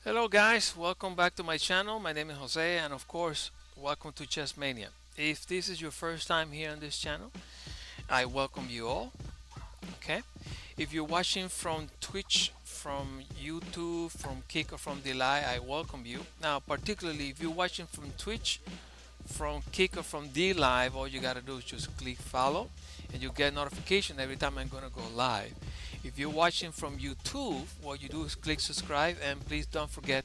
Hello guys, welcome back to my channel. My name is Jose and of course, welcome to Chessmania. If this is your first time here on this channel, I welcome you all. Okay. If you're watching from Twitch, from YouTube, from Kick or from Delay, I welcome you. Now, particularly if you're watching from Twitch, from Kick or from D Live, all you gotta do is just click follow and you get notification every time I'm gonna go live. If you're watching from YouTube, what you do is click subscribe and please don't forget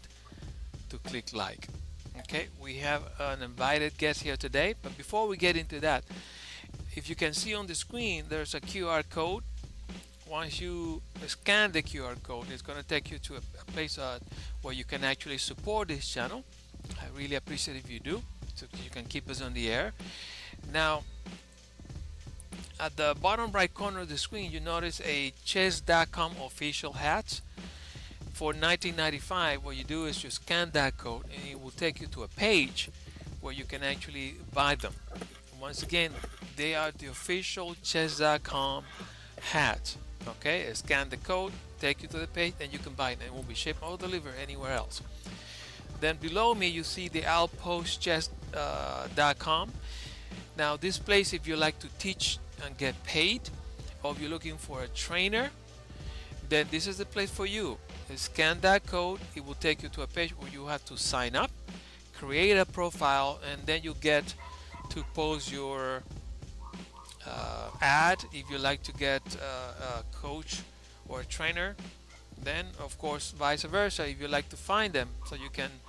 to click like. Okay, we have an invited guest here today, but before we get into that, if you can see on the screen, there's a QR code. Once you scan the QR code, it's going to take you to a place where you can actually support this channel. I really appreciate if you do, so you can keep us on the air. Now, at the bottom right corner of the screen, you notice a chess.com official hat for $19.95. What you do is you scan that code and it will take you to a page where you can actually buy them. Once again, they are the official chess.com hat. Okay, scan the code, take you to the page, and you can buy it, and it will be shipped or delivered anywhere else. Then below me, you see the outpostchess.com. Now, this place, if you like to teach and get paid, or if you're looking for a trainer, then this is the place for you. Scan that code, it will take you to a page where you have to sign up, create a profile, and then you get to post your ad if you like to get a coach or a trainer. Then of course vice versa, if you like to find them so you can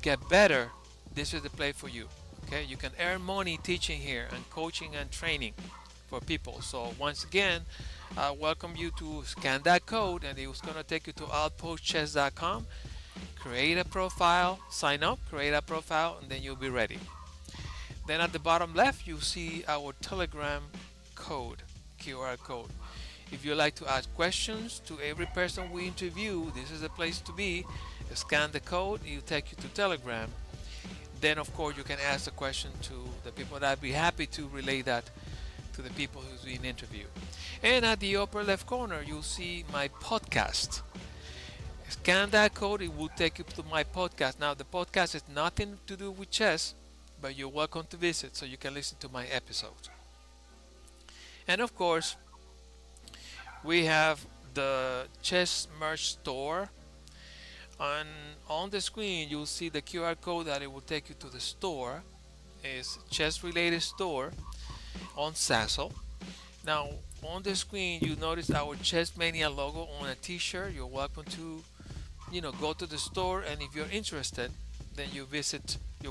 get better, this is the place for you. Okay, you can earn money teaching here and coaching and training for people. So once again, I welcome you to scan that code and it's going to take you to outpostchess.com, create a profile, sign up, create a profile, and then you'll be ready. Then at the bottom left, you see our Telegram code, QR code. If you like to ask questions to every person we interview, this is the place to be. Scan the code, it'll take you to Telegram. Then of course you can ask the question to the people, that I'd be happy to relay that to the people who's being interviewed. And at the upper left corner, you'll see my podcast. Scan that code, it will take you to my podcast. Now the podcast has nothing to do with chess, but you're welcome to visit so you can listen to my episodes. And of course, we have the chess merch store. And on the screen, you'll see the QR code that it will take you to the store. It's chess related store on Sassel. Now, on the screen, you notice our Chessmania logo on a t-shirt. You're welcome to, go to the store, and if you're interested, then you're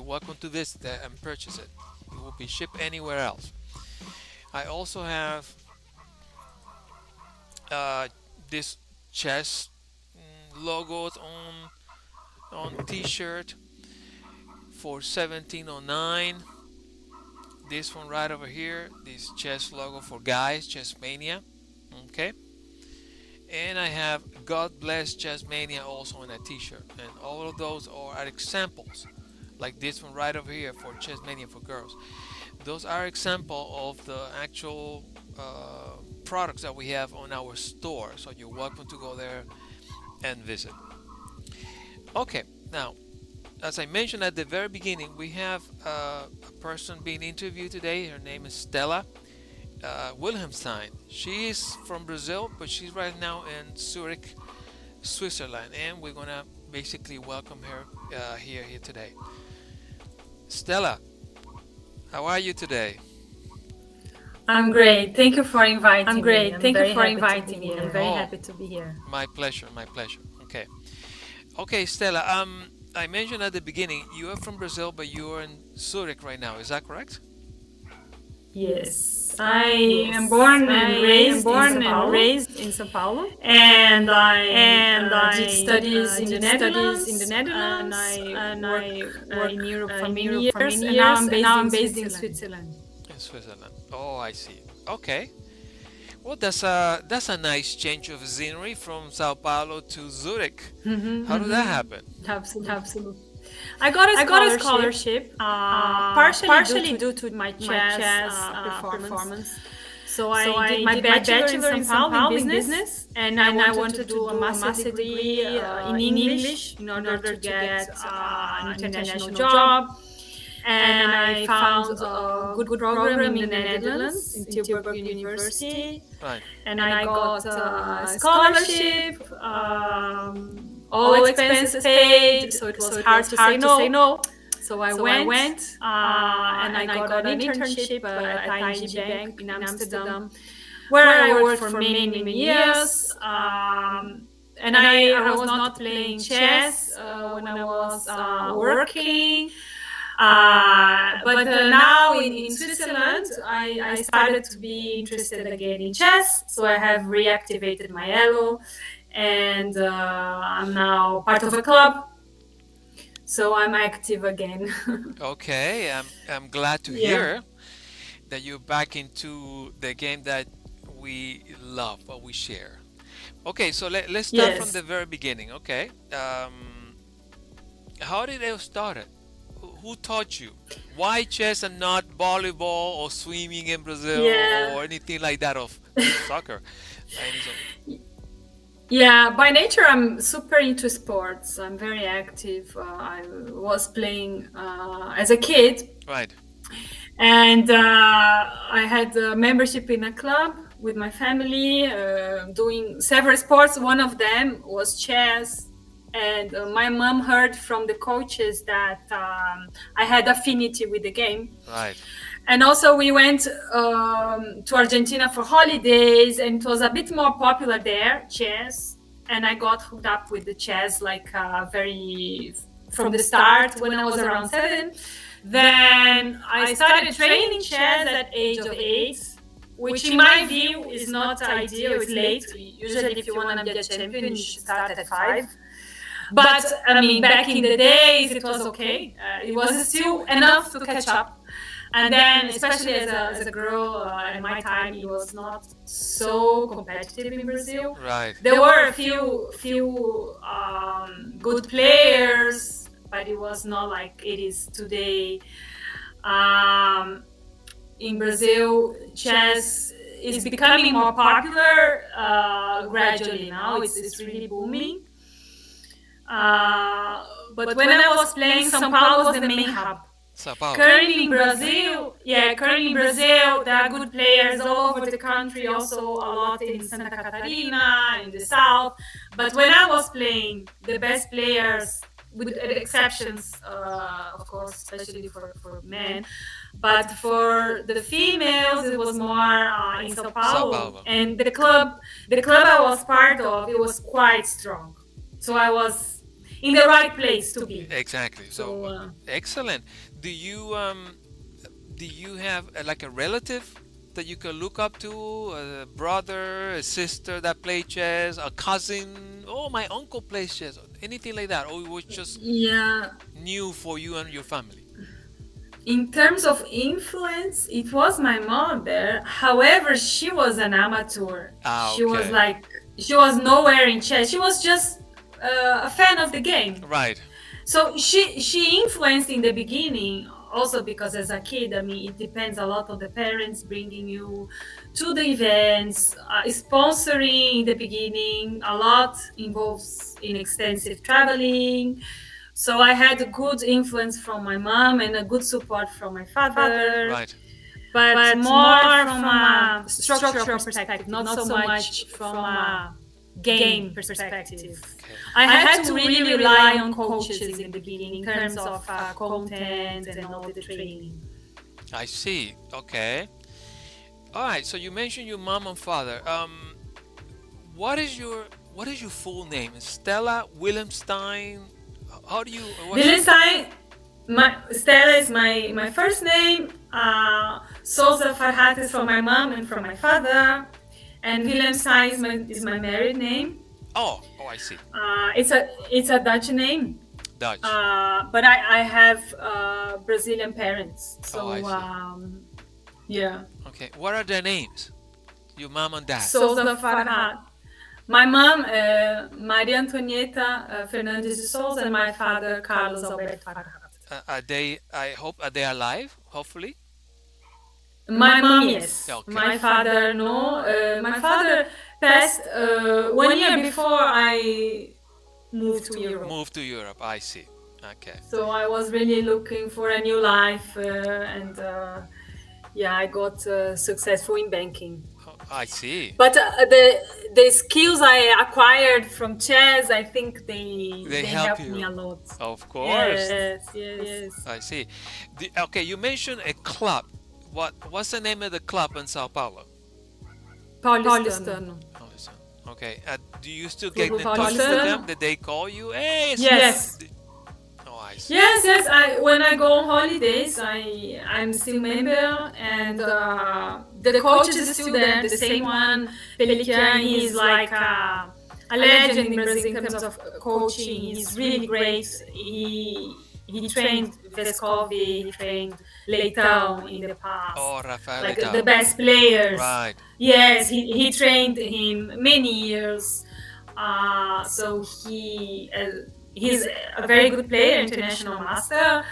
welcome to visit there and purchase it. It will be shipped anywhere else. I also have this chess logos on t-shirt for $17.09. This one right over here, this chess logo for guys, Chessmania. Okay. And I have God Bless Chessmania also on a t-shirt, and all of those are examples, like this one right over here for Chessmania for girls. Those are example of the actual products that we have on our store, so you're welcome to go there and visit. Okay, now as I mentioned at the very beginning, we have a person being interviewed today. Her name is STELA WILLENSTEIN. She is from Brazil, but she's right now in Zurich, Switzerland, and we're gonna basically welcome her here today. Stella, how are you today? I'm great. Thank you for inviting me. I'm great. Thank you for inviting me. I'm very Oh, happy to be here. my pleasure, my pleasure. Okay, Stella. I mentioned at the beginning you are from Brazil, but you are in Zurich right now. Is that correct? Yes, I am born and raised in São Paulo, And and I did studies in the did studies in the Netherlands, Netherlands, and I work in Europe in many Europe years, for many and now years, I'm and now I'm based based in in Switzerland. Switzerland. In Switzerland. Oh, I see. Okay. Well, that's a nice change of scenery from Sao Paulo to Zurich. How did that happen? Absolutely. I got a scholarship, partially due to my chess performance. So I did my bachelor in São Paulo in business, and I wanted to do a master degree in English in order to get an international job. And I found a good program in the Netherlands, in Tilburg University. Right. And I got a scholarship, all expenses paid, so it was hard to say no. So I went, and I got an internship at ING Bank in Amsterdam, where I worked for many years. And I was not playing chess when I was working. But now in Switzerland, I started to be interested again in chess. So I have reactivated my elo, and I'm now part of a club. So I'm active again. Okay, I'm glad to hear that you're back into the game that we love, what we share. Okay, so let's start from the very beginning. Okay, how did it start? Who taught you? Why chess and not volleyball or swimming in Brazil or anything like that, of soccer? Yeah, by nature I'm super into sports. I'm very active. I was playing as a kid. Right. And I had a membership in a club with my family, doing several sports. One of them was chess. And my mom heard from the coaches that I had affinity with the game. Right. And also we went to Argentina for holidays, and it was a bit more popular there, chess. And I got hooked up with the chess like very from the start when I was around 7. Then I started training chess at age of 8, which in my view is not ideal, it's late. Usually if you want to be a champion, you should start at 5. But I mean, back in the days, it was okay. It was still enough to catch up. And then, especially as a girl, at my time, it was not so competitive in Brazil. Right. There were a few good players, but it was not like it is today. In Brazil, chess is becoming more popular gradually now. It's really booming. But when I was playing, São Paulo was the main hub. Currently in Brazil, there are good players all over the country, also a lot in Santa Catarina, in the south. But when I was playing, the best players, with exceptions, of course, especially for men, but for the females, it was more in São Paulo. And the club I was part of, it was quite strong. So I was in the right place to be. Exactly. So excellent. Do you have like a relative that you can look up to, a brother, a sister that play chess, a cousin? Oh, my uncle plays chess. Anything like that, or it was just new for you and your family? In terms of influence, it was my mother. However, she was an amateur. She was nowhere in chess. She was just a fan of the game. Right. So she influenced in the beginning, also because as a kid, I mean, it depends a lot on the parents bringing you to the events, sponsoring in the beginning. A lot involves in extensive traveling. So I had a good influence from my mom and a good support from my father. Right. But more from a structural perspective, not so much from a game perspective. Okay. I had to really rely on coaches in the beginning in terms of content and all the training. I see. Okay. All right. So you mentioned your mom and father. What is your full name? STELA WILLENSTEIN. How do you? WILLENSTEIN. STELA is my first name. Souza Farhat is from my mom and from my father. And WILLENSTEIN is my married name. Oh, I see. It's a Dutch name. Dutch. But I have Brazilian parents. So I see. Yeah. Okay. What are their names? Your mom and dad. Souza Farhat. My mom, Maria Antonieta Fernandes de Souza, and my father, Carlos Alberto Farhat. Are they? I hope are they alive? Hopefully. My mom, yes. Okay. My father, no. My father passed 1 year before I moved to Europe. Move to Europe. I see. Okay. So I was really looking for a new life, and yeah, I got successful in banking. Oh, I see. But the skills I acquired from chess, I think they help helped you. me a lot. Of course. Yes. I see. Okay, you mentioned a club. What's the name of the club in Sao Paulo? Paulistano. Paulistano. Okay. Do you still get in Club touch with Paulistano. them? Did they call you? Hey. Yes. Oh, I see. Yes. When I go on holidays, I'm still member, and the coach is still there, the same one. Pelican, he's like a legend in Brazil in terms of coaching. He's really great. He trained Vescovi, he trained Leitão in the past. Oh, Rafael Like Leitão. the best players. Right. Yes, he trained him many years. So he's a very good player, international master,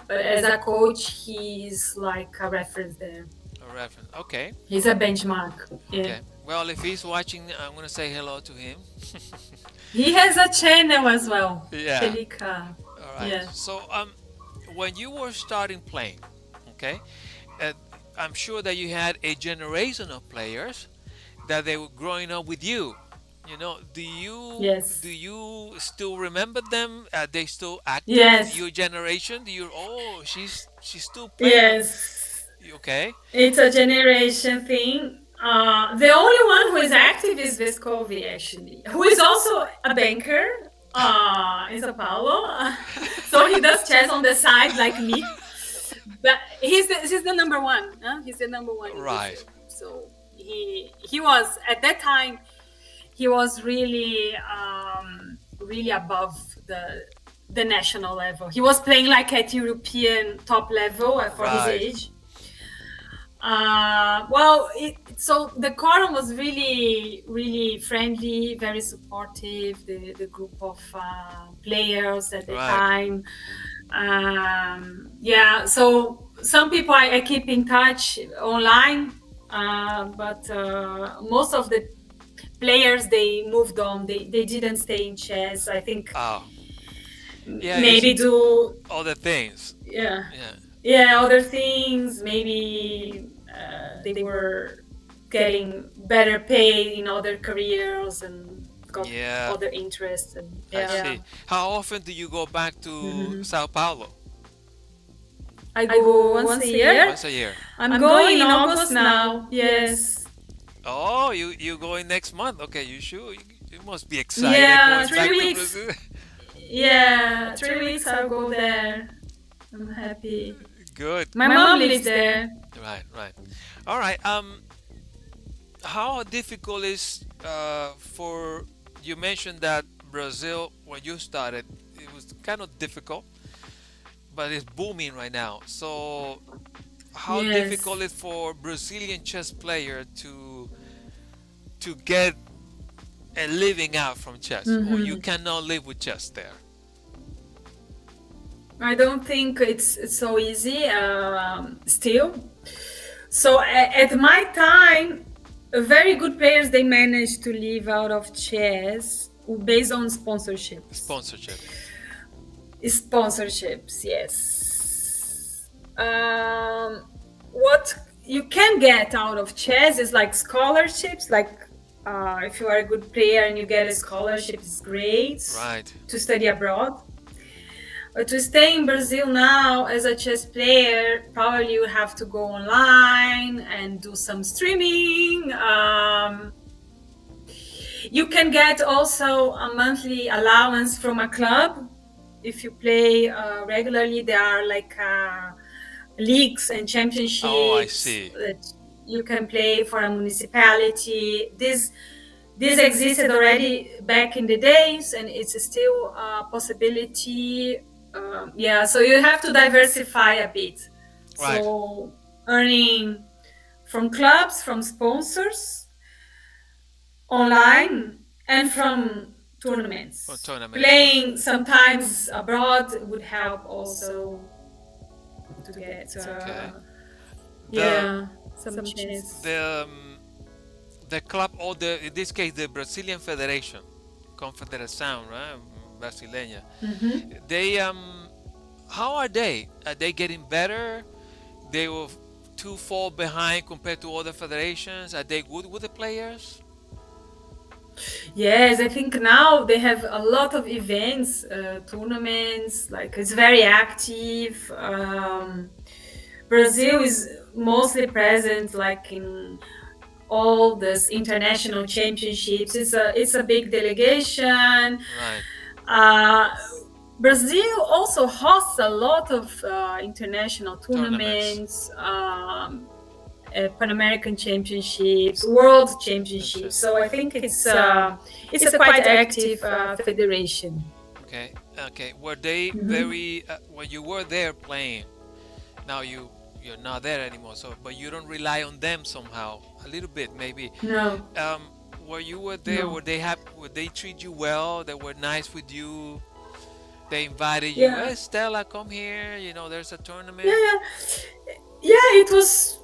but as a coach, he's like a reference there. A reference. Okay. He's a benchmark. Yeah. Okay. Well, if he's watching, I'm gonna say hello to him. He has a channel as well. Yeah. Pelika. All right. Yeah. So, when you were starting playing, okay, I'm sure that you had a generation of players that they were growing up with you. You know, Yes. do you still remember them? Are they still active? Yes. Your generation? She's still playing. Yes. Okay. It's a generation thing. The only one who is active is Vescovi, actually, who is also a banker in Sao Paulo. So he does chess on the side like me. But he's the number one. Huh? He's the number one. Right. So he was at that time. He was really above the national level. He was playing like at European top level for Right. his age. So the quorum was really, really friendly, very supportive. The group of players at the Right. time. Yeah, so some people I keep in touch online, but most of the players, they moved on. They didn't stay in chess. I think Oh. Yeah. maybe it's do other things. yeah. Yeah. Other things. Maybe they were getting better paid in other careers and got Yeah. other interests. And I see. How often do you go back to Sao Paulo? I go once a year. Once a year. I'm going in August now. Yes. Oh, you going next month? Okay, you sure? You must be excited. Yeah, going 3 back to weeks. Brazil. Yeah, 3 weeks I'll go there. I'm happy. Good. My mom lives there. Right. All right. How difficult is for you mentioned that Brazil when you started it was kind of difficult, but it's booming right now. So how Yes. difficult is for Brazilian chess player to get a living out from chess, or you cannot live with chess there? I don't think it's so easy still. So at my time, very good players, they managed to live out of chess based on sponsorships. Sponsorships, yes. What you can get out of chess is like scholarships, like if you are a good player and you get a scholarship, it's great. Right. To study abroad. But to stay in Brazil now as a chess player, probably you have to go online and do some streaming. You can get also a monthly allowance from a club. If you play regularly, there are like leagues and championships. Oh, I see. That you can play for a municipality. This existed already back in the days, and it's still a possibility. So you have to diversify a bit. Right. So earning from clubs, from sponsors, online, and from tournaments. Playing sometimes abroad would help also to get. Okay. some chance. The club, or the in this case the Brazilian Federation, Confederação, right? Brasileña. They how are they? Are they getting better? They were too far behind compared to other federations. Are they good with the players? Yes, I think now they have a lot of events, tournaments, like it's very active. Brazil is mostly present like in all these international championships. It's a big delegation. Right. Brazil also hosts a lot of international tournaments, Pan American Championships, World Championships. So I think it's a quite active federation. Okay. Okay. Were they very when you were there playing? Now you're not there anymore. So, but you don't rely on them somehow. A little bit, maybe. No. Where you were there, No. would they treat you well? They were nice with you. They invited you. Yeah. Hey, Stella, come here. You know, there's a tournament. Yeah, it was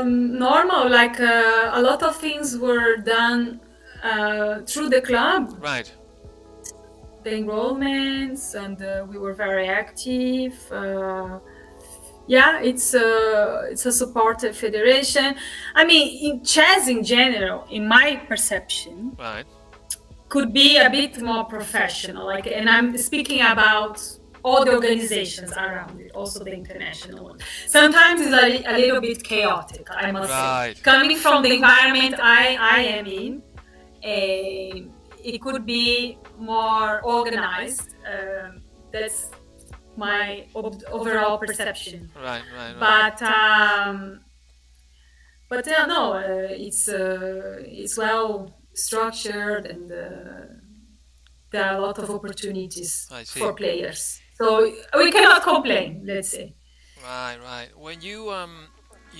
normal. Like a lot of things were done through the club, Right. the enrollments, and we were very active. Yeah, it's a supportive federation. I mean, in chess in general, in my perception, Right. could be a bit more professional. Like, and I'm speaking about all the organizations around it, also the international one. Sometimes it's a little bit chaotic, I must Right. say. Coming from the environment I am in, it could be more organized. That's my overall perception. Right. Right. But no, it's well structured, and there are a lot of opportunities I see. for players. So we cannot complain, let's say. Right. Right. When you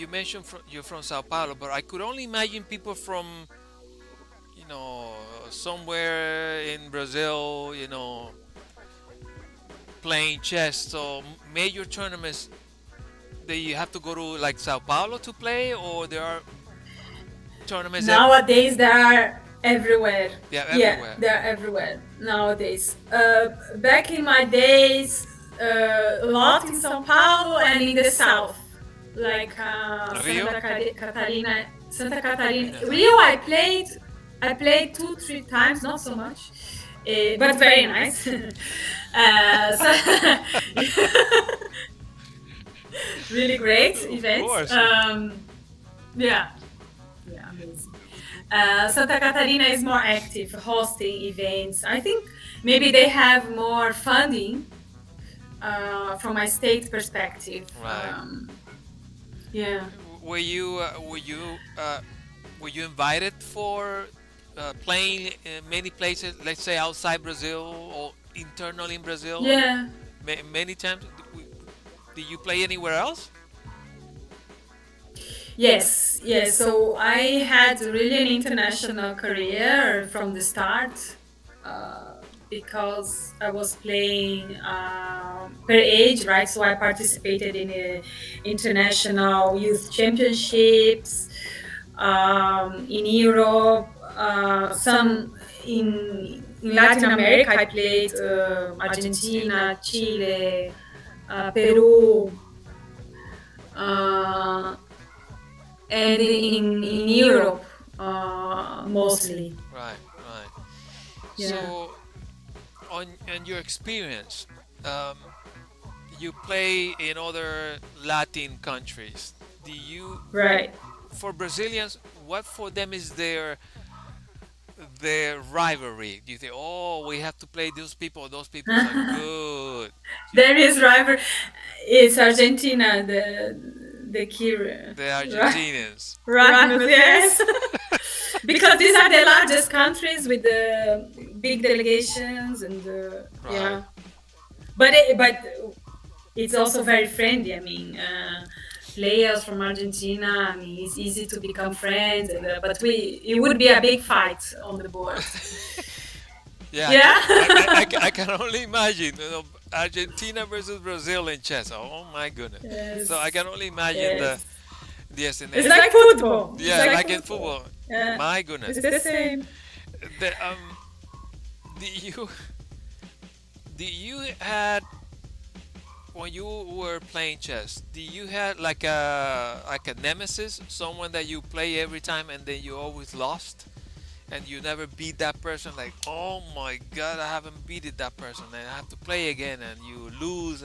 mentioned you're from Sao Paulo, but I could only imagine people from, you know, somewhere in Brazil, you know, playing chess. So major tournaments, that you have to go to like Sao Paulo to play, or there are tournaments Nowadays, they are everywhere. Yeah, Yeah, everywhere. they're everywhere nowadays. Back in my days, a lot in São Paulo and in the south, like Rio? Catarina. Santa Catarina. Rio, I played 2-3 times, not so much, but very nice. Really great events. course. Yeah, amazing. Santa Catarina is more active, hosting events. I think maybe they have more funding from a state perspective. Right. Yeah. Were you invited for playing in many places? Let's say outside Brazil or internally in Brazil. Yeah. Many times. Did you play anywhere else? Yes. So I had really an international career from the start because I was playing per age, right? So I participated in international youth championships in Europe, some in Latin America. I played Argentina, Chile, Peru, and in Europe mostly. Right. Yeah. So, on your experience, you play in other Latin countries. Do you, Right. for Brazilians, what for them is their rivalry? Do you think, oh, we have to play those people? Those people are good. There is rival. It's Argentina, the key. The Argentinians. Rivals, yes. Because these are the largest countries with the big delegations and yeah. But it's also very friendly. I mean, players from Argentina. I mean, it's easy to become friends. But it would be a big fight on the board. Yeah. Yeah. I can only imagine. You know, Argentina versus Brazil in chess. Oh my goodness. Yes. So I can only imagine Yes. Yes, in It's the, like football. It's yeah, like like in football. football. Yeah, My it's goodness. the same. The, do you do you had when you were playing chess? Do you had like a nemesis, someone that you play every time and then you always lost? And you never beat that person, like, oh my god, I haven't beaten that person and I have to play again, and you lose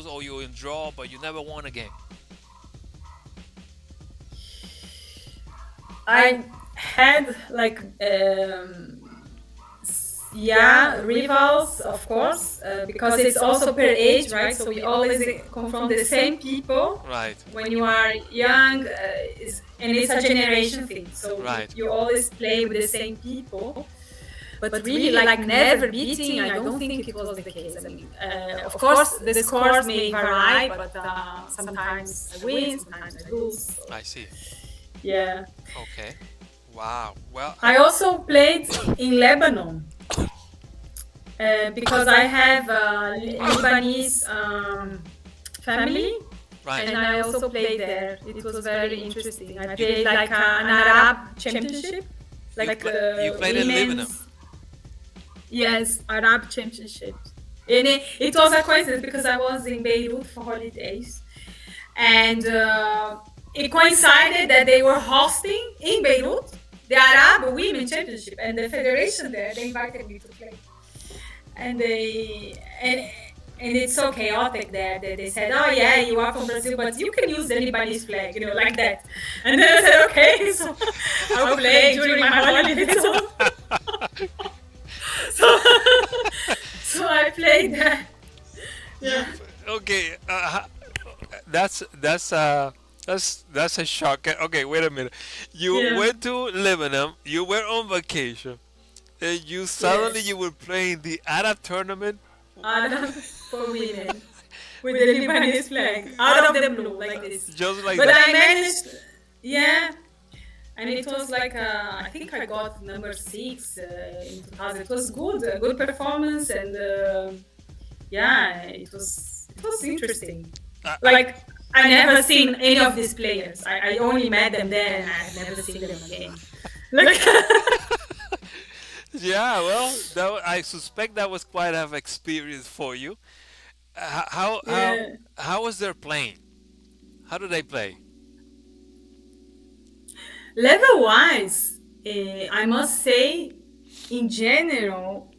or you draw but you never won a game. I had like yeah, rivals, of course, because it's also per age, right? So we always confront the same people Right. when you are young, and it's a generation thing. So Right. you always play with the same people. But really, like never beating, I don't think it was the case. I mean, of course, the scores may vary, but sometimes I win, sometimes I lose. So, I see. yeah. Okay. Wow. Well, I also played in Lebanon because I have a Lebanese family, right. and I also played there. It was very interesting. I played like an Arab championship, like You played in Lebanon. women's. Yes, Arab championship. And it was a coincidence because I was in Beirut for holidays, and it coincided that they were hosting in Beirut the Arab Women Championship, and the federation there, they invited me to play. And and it's so chaotic there that they said, oh yeah, you are from Brazil, but you can use the Lebanese flag, like that. And then I said, okay, so I'll play during my holidays. So, so I played that. Yeah. Okay. That's a shock. Okay, wait a minute. You Yeah. went to Lebanon. You were on vacation. And you suddenly Yes. you were playing the Arab tournament. Arab for women with the Lebanese flag out of the blue, like this. Just like But that. I managed, yeah. And it was like I think I got number 6 in 2000. It was good, a good performance, and yeah, it was interesting. Uh, Like I never seen any of these players. I only met them there, and I've never seen them again. Like, Yeah, well, I suspect that was quite an experience for you. yeah. How was their playing? How do they play? Level wise, I must say, in general,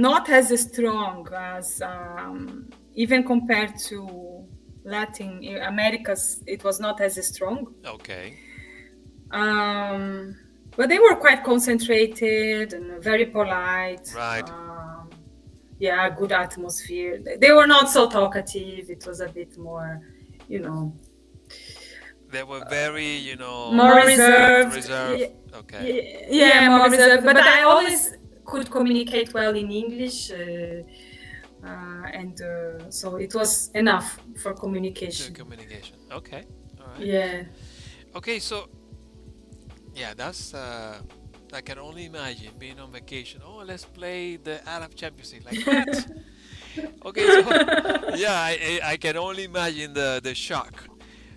not as strong as even compared to Latin Americas. It was not as strong. Okay. But they were quite concentrated and very polite. Right. Yeah, good atmosphere. They were not so talkative. It was a bit more, you know, They were very, more reserved. reserved. Okay. Yeah, more reserved. But I always could communicate well in English, and so it was enough for Good communication. communication. Okay. All right. Yeah. Okay, so yeah, that's I can only imagine being on vacation. Oh, let's play the Arab Championship. Like what? Okay, so yeah, I can only imagine the shock.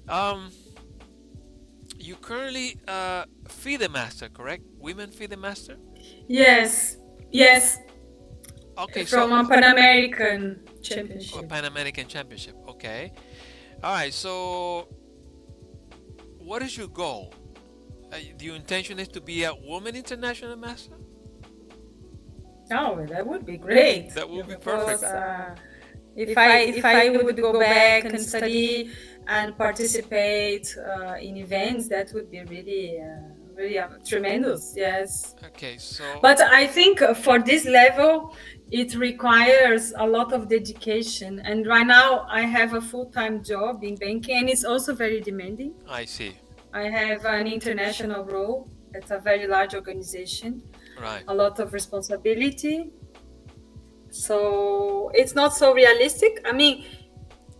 Um, you currently FIDE master, correct? Women FIDE master. Yes. Yes. Okay, From so a Pan American a Championship. Pan American Championship. Okay. All right. So, what is your goal? Your intention is to be a woman international master? Oh, that would be great. That would be Because, perfect. if I would go back and study and participate in events, that would be really really tremendous. Yes. Okay, so But I think for this level, it requires a lot of dedication. And right now, I have a full-time job in banking, and it's also very demanding. I see. I have an international role at a very large organization, Right. a lot of responsibility. So it's not so realistic. I mean,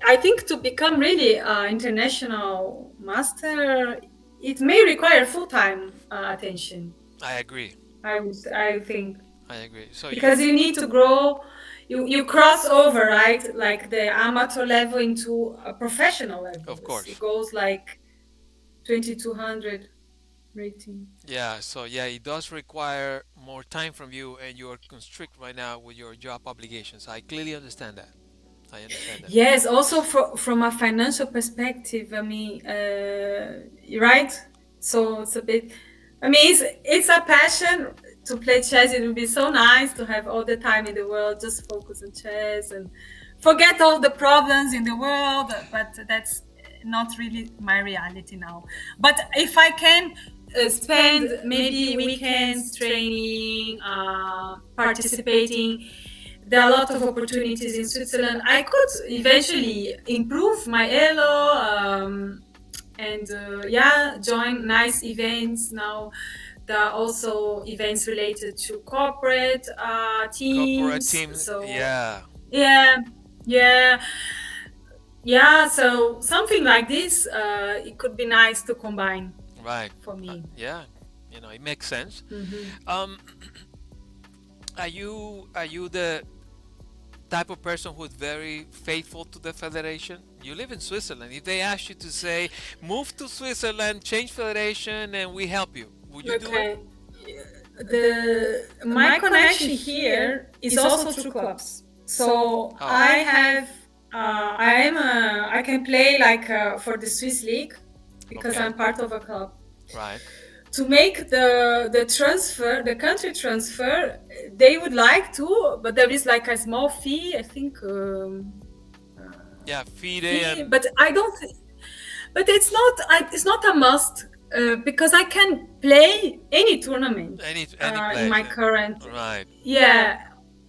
I think to become really an international master, it may require full-time attention. I agree. I think. I agree. So Because you need to grow, you cross over, right? Like the amateur level into a professional level. Of course. It goes like 2200 rating. Yeah, so yeah, it does require more time from you, and you're constrict right now with your job obligations. I clearly understand that. I understand that. Yes, also from a financial perspective, I mean, right? So it's a bit, I mean, it's a passion to play chess. It would be so nice to have all the time in the world, just focus on chess and forget all the problems in the world, but that's not really my reality now. But if I can spend maybe weekends training, participating, there are a lot of opportunities in Switzerland. I could eventually improve my elo and yeah, join nice events. Now there are also events related to corporate Corporate teams. team, So yeah, yeah, yeah, yeah. So something like this, it could be nice to combine right. for me. Yeah, it makes sense. Mhm. Um, are you the type of person who's very faithful to the federation? You live in Switzerland. If they ask you to say, move to Switzerland, change federation, and we help you, would you do it? Okay. The my connection here is also through clubs. So Oh, I have I can play like for the Swiss league because okay, I'm part of a club. right. To make the transfer, the country transfer, they would like to, but there is like a small fee, I think, Yeah, FIDE fee. and But I don't. But it's not a must because I can play any tournament any in my place. current. Right, Yeah,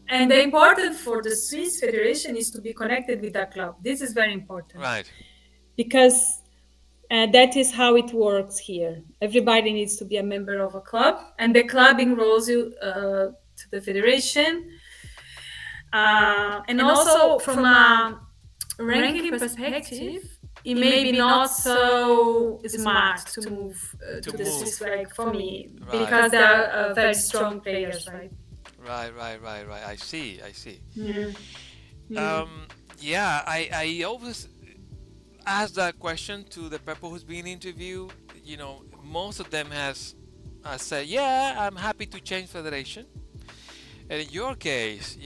and the important for the Swiss Federation is to be connected with a club. This is very important right, because that is how it works here. Everybody needs to be a member of a club, and the club enrolls you to the federation. And also from a ranking perspective, it may be not so smart to move to to the move. Swiss flag for me Right, because they are very strong players, right? right. I see. Yeah. Yeah, I always ask that question to the people who's being interviewed. Most of them has said, yeah, I'm happy to change federation. And in your case,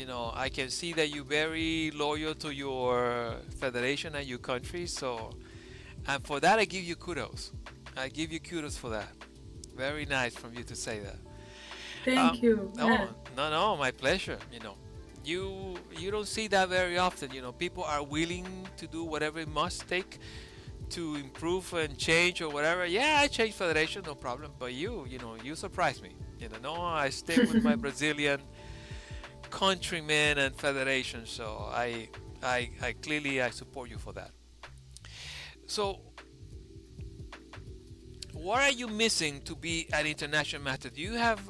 I can see that you're very loyal to your federation and your country. So, and for that, I give you kudos. I give you kudos for that. Very nice from you to say that. Thank you. Oh, no, my pleasure. You don't see that very often. People are willing to do whatever it must take to improve and change or whatever. Yeah, I changed federation, no problem. But you surprise me. No, I stay with my Brazilian countrymen and federation. So I clearly I support you for that. So what are you missing to be an international master? Do you have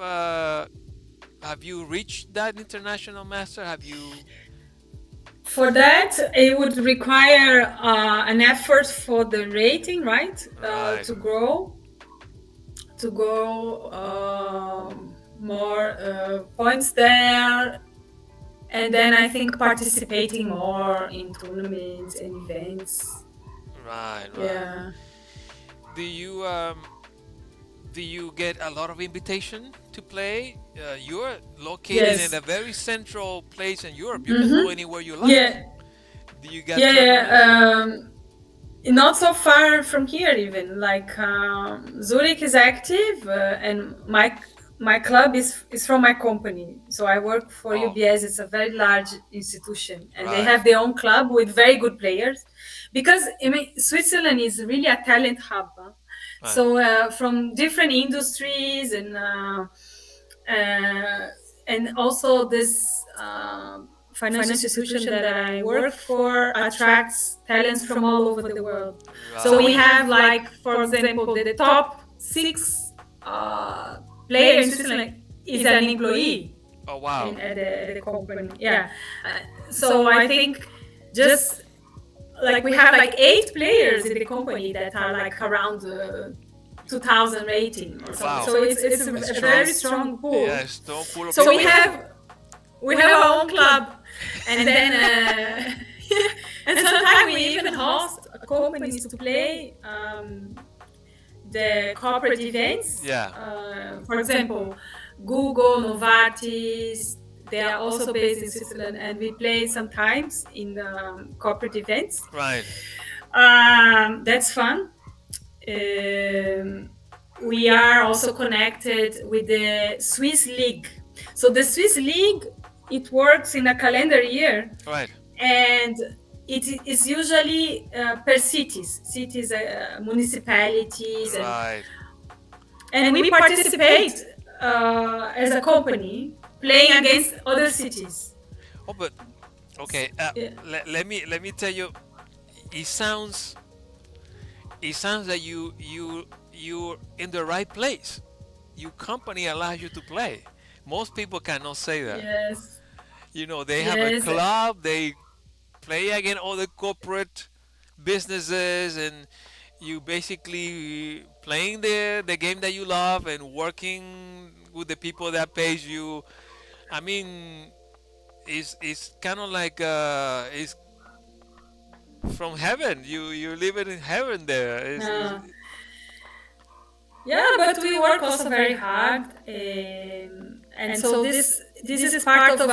you reached that international master? Have you? For that, it would require an effort for the rating, right? Right. To go more points there, and then I think participating more in tournaments and events. Right. Yeah. Do you get a lot of invitation to play? You're located Yes. in a very central place in Europe. You can go anywhere you like. Yeah. Do you get Yeah. Not so far from here, even like Zurich is active, and my club is from my company. So I work for Oh. UBS. It's a very large institution, and they Right. have their own club with very good players. Because I mean, Switzerland is really a talent hub. Huh? Right. So from different industries and also this financial institution that I work for attracts talents from all over the world. Right. So we have, like, for example, the top 6 players in Switzerland is an employee Oh wow. at the company. Yeah. So I think just like we have like 8 players in the company that are like around 2000 rating or something. Wow. So it's a very strong pool. Yeah, strong pool of So we people. have our own club, and then and sometimes we even host companies to play. the corporate events. Yeah. For example, Google, Novartis, they are also based in Switzerland, and we play sometimes in corporate events. Right. That's fun. We are also connected with the Swiss League. So the Swiss League, it works in a calendar year. Right. And it is usually per cities, municipalities, Right. and we participate as a company playing against other cities. Oh, but okay. Let me tell you. It sounds that you're in the right place. Your company allows you to play. Most people cannot say that. Yes. You know, they have a club. They play against other corporate businesses, and you basically playing the game that you love and working with the people that pays you. I mean, it's kind of like it's from heaven. You live it in heaven there. Yeah, but we work also very hard, and so this is part of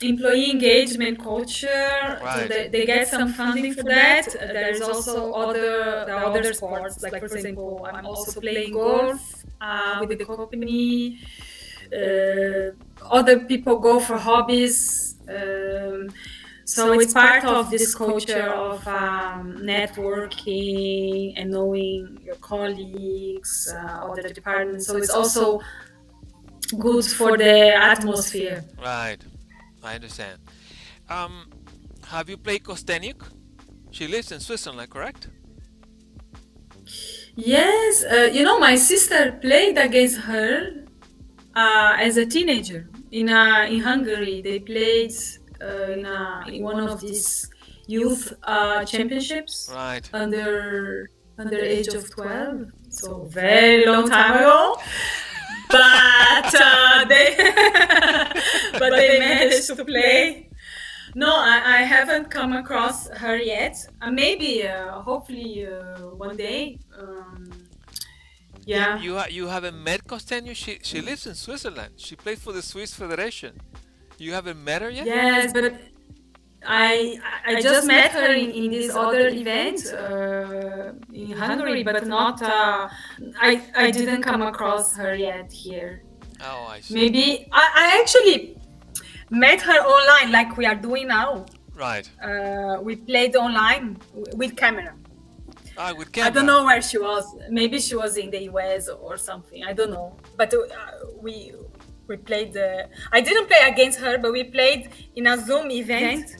employee engagement culture. Right. So they get some funding for that. There is also other sports, like for example, I'm also playing golf with the company. Other people go for hobbies. So it's part of this culture of networking and knowing your colleagues, other departments. So it's also good for the atmosphere. Right. I understand. Have you played Kosteniuk? She lives in Switzerland, correct? Yes, my sister played against her as a teenager in Hungary. They played in one of these youth championships. Right. Under age of 12, so very long time ago. But they managed to play. No, I haven't come across her yet. Maybe, hopefully, one day. Yeah. You haven't met Kosteniuk? She lives in Switzerland. She plays for the Swiss Federation. You haven't met her yet? Yes, but I just met her in this other event in Hungary, but not. I didn't come across her yet here. Oh, I see. Maybe I actually met her online, like we are doing now. Right. We played online with camera. With camera. I don't know where she was. Maybe she was in the US or something. I don't know. But we played. I didn't play against her, but we played in a Zoom event.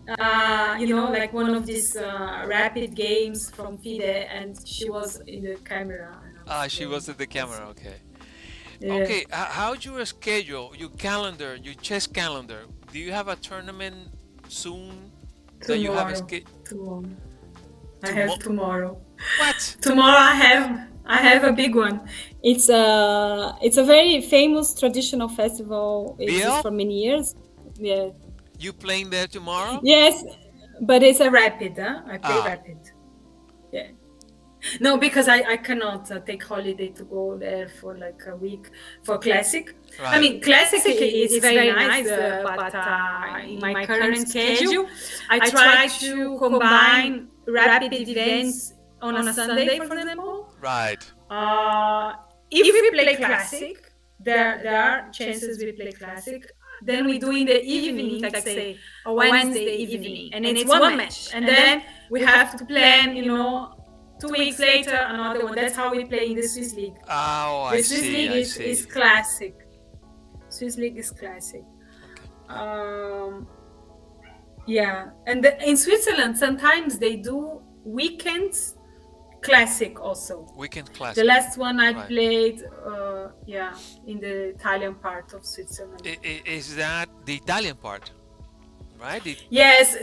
Like one of these rapid games from FIDE, and she was in the camera. She was at the camera. Okay. Yeah. Okay. How's your schedule? Your calendar? Your chess calendar? Do you have a tournament soon? That you have Tomorrow. I have tomorrow. What? Tomorrow I have a big one. It's a very famous traditional festival. It exists for many years. Yeah. You playing there tomorrow? Yes, but it's a rapid. I play rapid. Yeah. No, because I cannot take holiday to go there for like a week for classic. Right. I mean, classic is very nice, but in my current schedule, I try to combine rapid events on a Sunday, for example. Right. If we play classic, there are chances we play classic. Then we do in the evening, like say a Wednesday evening, and it's one match. And then we have to plan, 2 weeks later, another one. That's how we play in the Swiss League. Oh, the Swiss League is classic. Swiss League is classic. Okay. Yeah, and in Switzerland, sometimes they do weekends classic also. Weekend classic. The last one I played, in the Italian part of Switzerland. Is that the Italian part, right? Yes,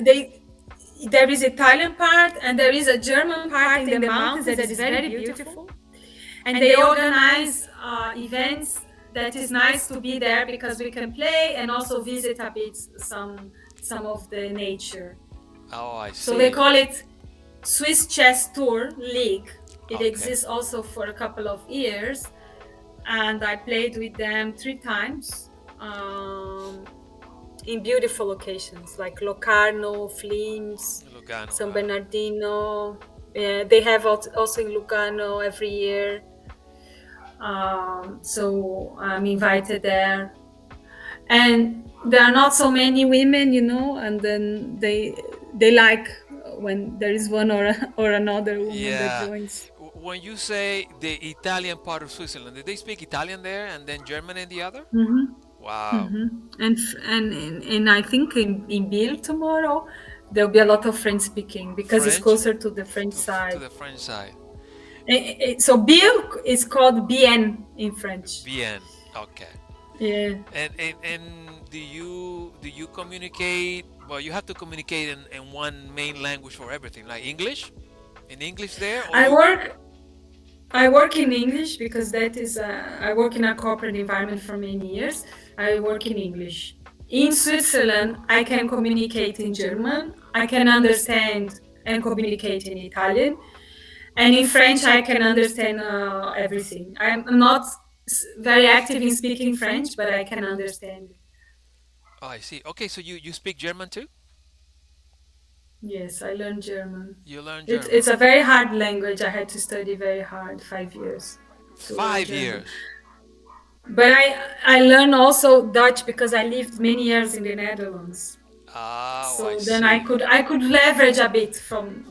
there is Italian part and there is a German part in the mountains that is very beautiful. And they organize events that is nice to be there because we can play and also visit a bit some of the nature. Oh, I see. So they call it Swiss Chess Tour League. It Okay. exists also for a couple of years, and I played with them 3 times in beautiful locations like Locarno, Flims, Lugano. San Bernardino. Yeah, they have also in Lugano every year. So I'm invited there, and there are not so many women, and then they like when there is one or another woman that joins. When you say the Italian part of Switzerland, did they speak Italian there and then German in the other? Mm-hmm. Wow. And I think in Biel tomorrow there'll be a lot of French speaking because it's French? closer to the French To side. the French side. So Biel is called Bien in French. Bien. Okay. Yeah. And do you communicate? Well, you have to communicate in one main language for everything, like English. In English there. Or I work in English because that is I work in a corporate environment for many years. I work in English. In Switzerland, I can communicate in German. I can understand and communicate in Italian. And in French, I can understand everything. I'm not very active in speaking French, but I can understand. Oh, I see. Okay, so you speak German too? Yes, I learned German. You learn German. It's a very hard language. I had to study very hard, 5 years. to learn 5 German. years. But I learned also Dutch because I lived many years in the Netherlands. Oh, So I then see. I could leverage a bit from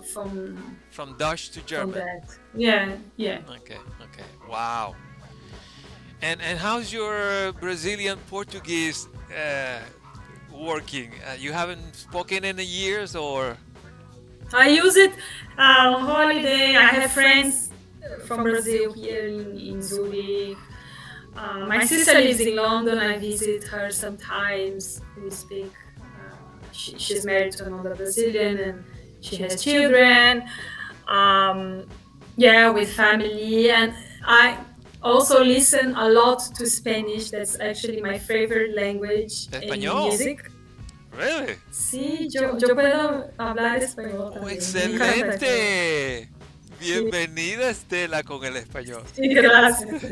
From Dutch to German. that. Yeah. Okay. Wow. And how's your Brazilian Portuguese working? You haven't spoken in years, or? I use it on holiday. I have friends from Brazil here in Zurich. My sister lives in London. I visit her sometimes. We speak. She's married to another Brazilian and she has children. With family. And I also listen a lot to Spanish. That's actually my favorite language in Español. music. Really? Sí, yo puedo hablar español Oh, también. Me encanta español. excelente. Bienvenida, Estela, con el español. Sí, gracias.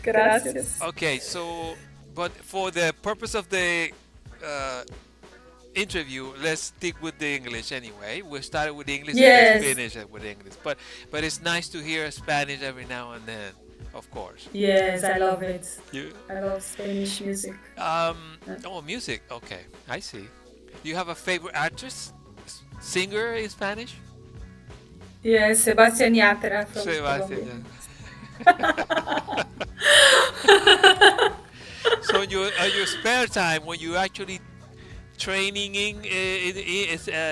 Gracias. Okay, so, but for the purpose of the interview, let's stick with the English anyway. We started with English Yes. and let's finish it with English. But it's nice to hear Spanish every now and then, of course. Yes, I love it. You, I love Spanish music. music. Okay, I see. Do you have a favorite artist, singer in Spanish? Yes, Sebastian Yatra from Sebastian. Colombia. So your spare time, when you actually training in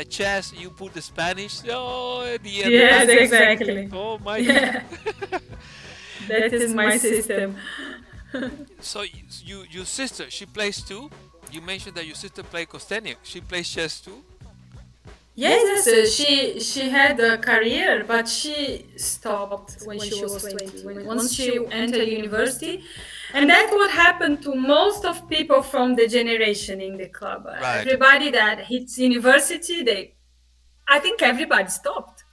chess, you put the Spanish. Oh, at the end. Yes, exactly. Oh my Yeah. God. That is my system. So your sister, she plays too. You mentioned that your sister played Kosteniuk. She plays chess too. Yes, she had a career, but she stopped when she was 20. Once she entered university, and that's what happened to most of people from the generation in the club. Right. Everybody that hits university, I think everybody stopped.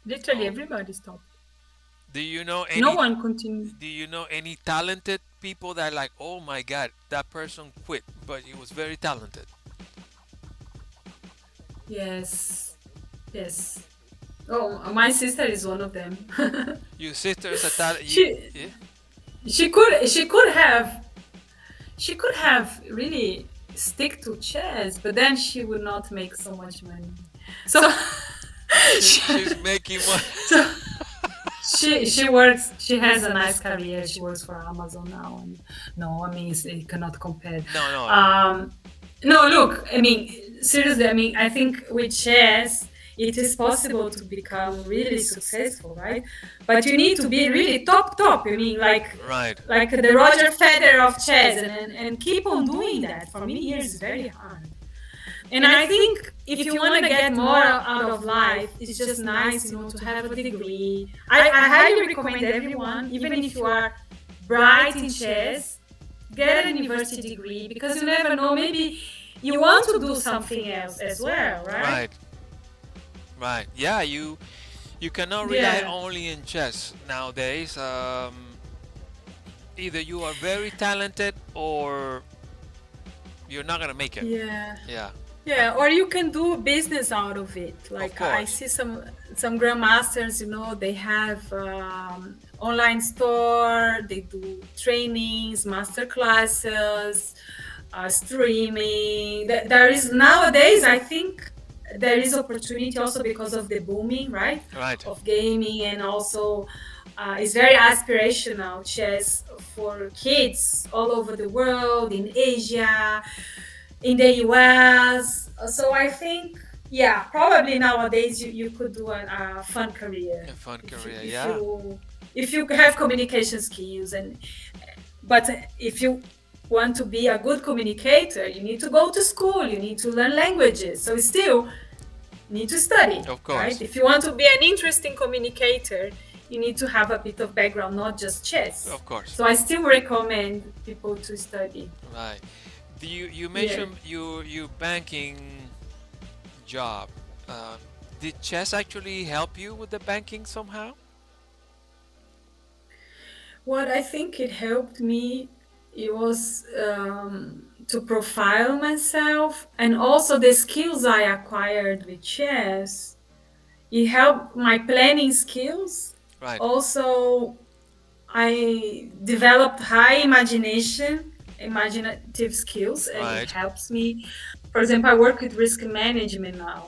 Literally, everybody stopped. Do you know any? No one continued. Do you know any talented people that are like, oh my God, that person quit, but he was very talented? Yes. Oh, my sister is one of them. Your sister is a talent. She- She could have really stick to chess, but then she would not make so much money. So She's making money. she works. She has a nice career. She works for Amazon now, and no, I mean it cannot compare. No. No, look, I mean, seriously, I mean, I think with chess, it is possible to become really successful, right? But you need to be really top. I mean, like Right. the Roger Federer of chess, and keep on doing that for many years is very hard. And I think if you want to get more out of life, it's just nice, to have a degree. I highly recommend everyone, even if you are bright in chess, get a university degree, because you never know, maybe you want to do something else as well, right? Right. Yeah, you You cannot rely Yeah. only in chess nowadays. Either you are very talented or you're not gonna make it. Yeah. Yeah, uh, Yeah, or you can do business out of it. of Like I course. see some grandmasters, they have online store, they do trainings, master classes, streaming. There is nowadays, I think there is opportunity also because of the booming, right, Right. of gaming, and also it's very aspirational chess for kids all over the world, in Asia, in the US. So I think, yeah, probably nowadays you could do a fun career A fun if you career. if Yeah. you if you have communication skills. And but if you want to be a good communicator, you need to go to school, you need to learn languages. So still need to study, Of right? course. If you want to be an interesting communicator, you need to have a bit of background, not just chess. Of course. So I still recommend people to study. Right. You Yeah. mentioned your banking job. Uh, did chess actually help you with the banking somehow? What I think it helped me, it was to profile myself, and also the skills I acquired with chess. It helped my planning skills. Right. Also, I developed high imaginative skills, and it Right. helps me. For example, I work with risk management now.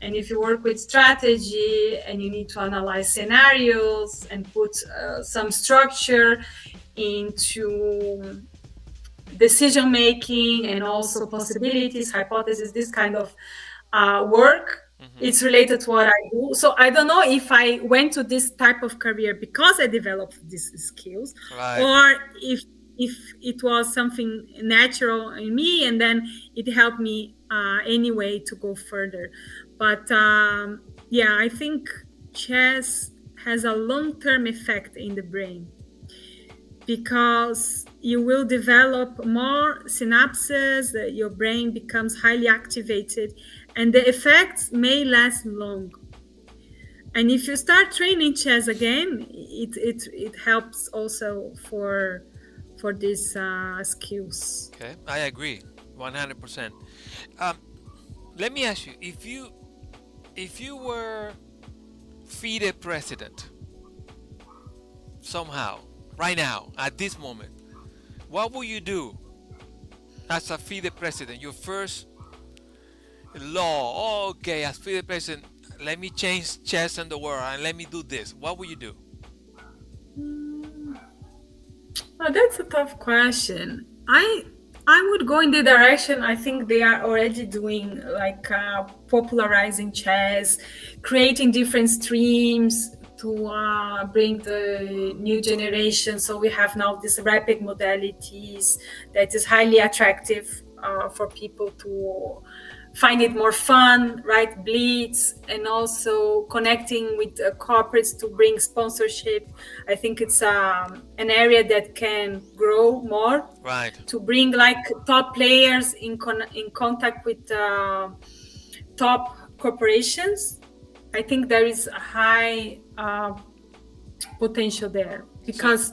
And if you work with strategy and you need to analyze scenarios and put some structure into decision making, and also possibilities, hypotheses, this kind of work, Hmm. it's related to what I do. So I don't know if I went to this type of career because I developed these skills, Right. or if it was something natural in me, and then it helped me anyway to go further. But yeah, I think chess has a long-term effect in the brain, because you will develop more synapses, your brain becomes highly activated, and the effects may last long. And if you start training chess again, it helps also for these skills. Okay. I agree. 100%. Um, let me ask you, if you were FIDE president somehow, right now, at this moment, what will you do as a FIDE president? Your first law. Okay, as FIDE president, let me change chess in the world and let me do this. What will you do? Oh, that's a tough question. I would go in the direction I think they are already doing, like popularizing chess, creating different streams to bring the new generation. So we have now these rapid modalities that is highly attractive for people to find it more fun, right? Blitz, and also connecting with corporates to bring sponsorship. I think it's an area that can grow more, Right. to bring like top players in contact with top corporations. I think there is a high potential there, because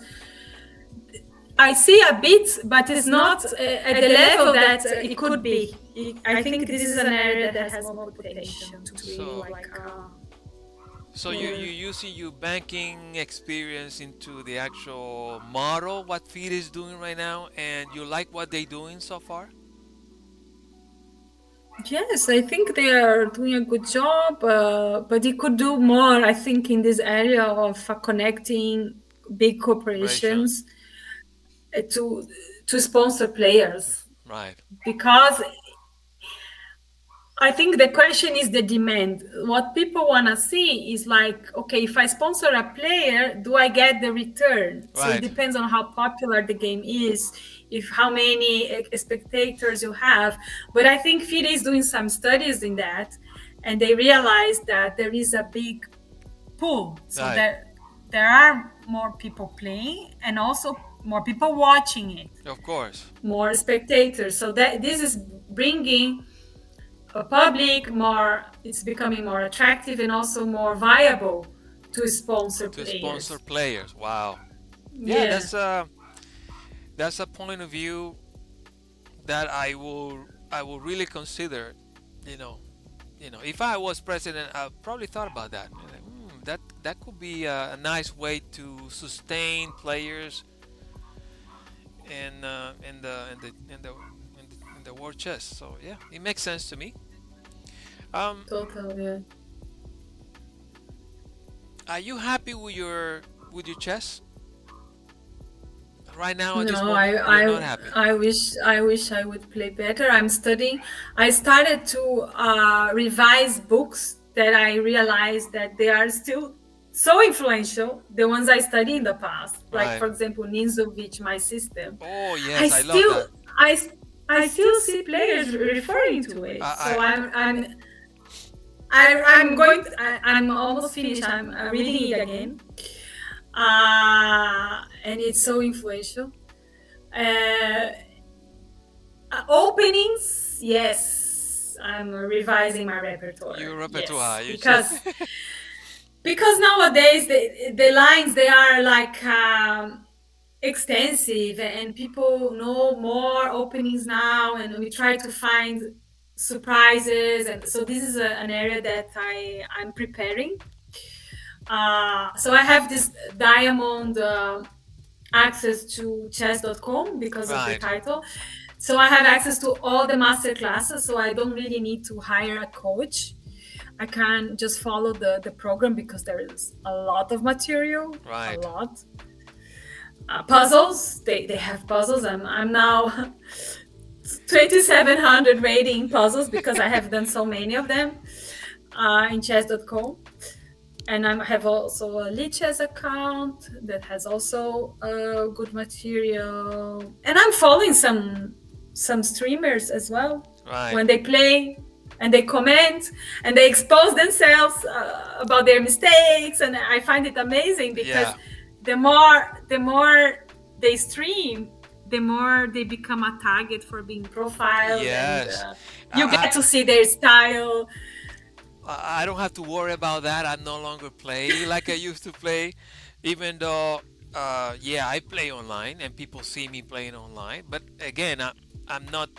I see a bit, but it's not at the level that it could be. I think this is an area that has more potential to really So, like. so you using your banking experience into the actual model, what FIDE is doing right now, and you like what they're doing so far? Yes, I think they are doing a good job, but they could do more. I think in this area of connecting big Operation. corporations to sponsor players, Right. because I think the question is the demand. What people want to see is like, okay, if I sponsor a player, do I get the return? So it Right. depends on how popular the game is, if how many spectators you have. But I think FIDE is doing some studies in that, and they realize that there is a big pool. So Right. there are more people playing, and also more people watching it, Of course. more spectators. So that this is bringing a public more, it's becoming more attractive and also more viable to sponsor to players. sponsor players. Wow. Yeah, Yeah. that's a point of view that I will really consider. You know, if I was president, I probably thought about that. Like, that could be a nice way to sustain players in the world chess. So yeah, it makes sense to me. Um, Totally. are you happy with your chess right now at this No, moment? You're not happy. I wish I would play better. I'm studying. I started to revise books that I realized that they are still so influential. The ones I studied in the past, like Right. for example, Ninzovich, My System. Oh I yes, I love still that. I I still see players referring to it. So I I'm almost finished. I'm reading it again, and it's so influential. Openings, yes, I'm revising my repertoire. your repertoire. Yes, You because just because nowadays the lines they are like extensive and people know more openings now, and we try to find surprises, and so this is an area that I'm preparing. So I have this diamond access to chess.com because of the Right. title. So I have access to all the master classes, so I don't really need to hire a coach. I can just follow the program because there is a lot of material, Right. a lot. Puzzles, they have puzzles. I'm now 2,700 rating puzzles because I have done so many of them in chess.com. And I have also a Lichess account that has also good material. And I'm following some streamers as well. Right. When they play and they comment and they expose themselves about their mistakes, and I find it amazing because Yeah. the more they stream, the more they become a target for being profiled. Yes. And you get to see their style. I don't have to worry about that. I no longer play like I used to play, even though, yeah, I play online and people see me playing online. But again, I'm not.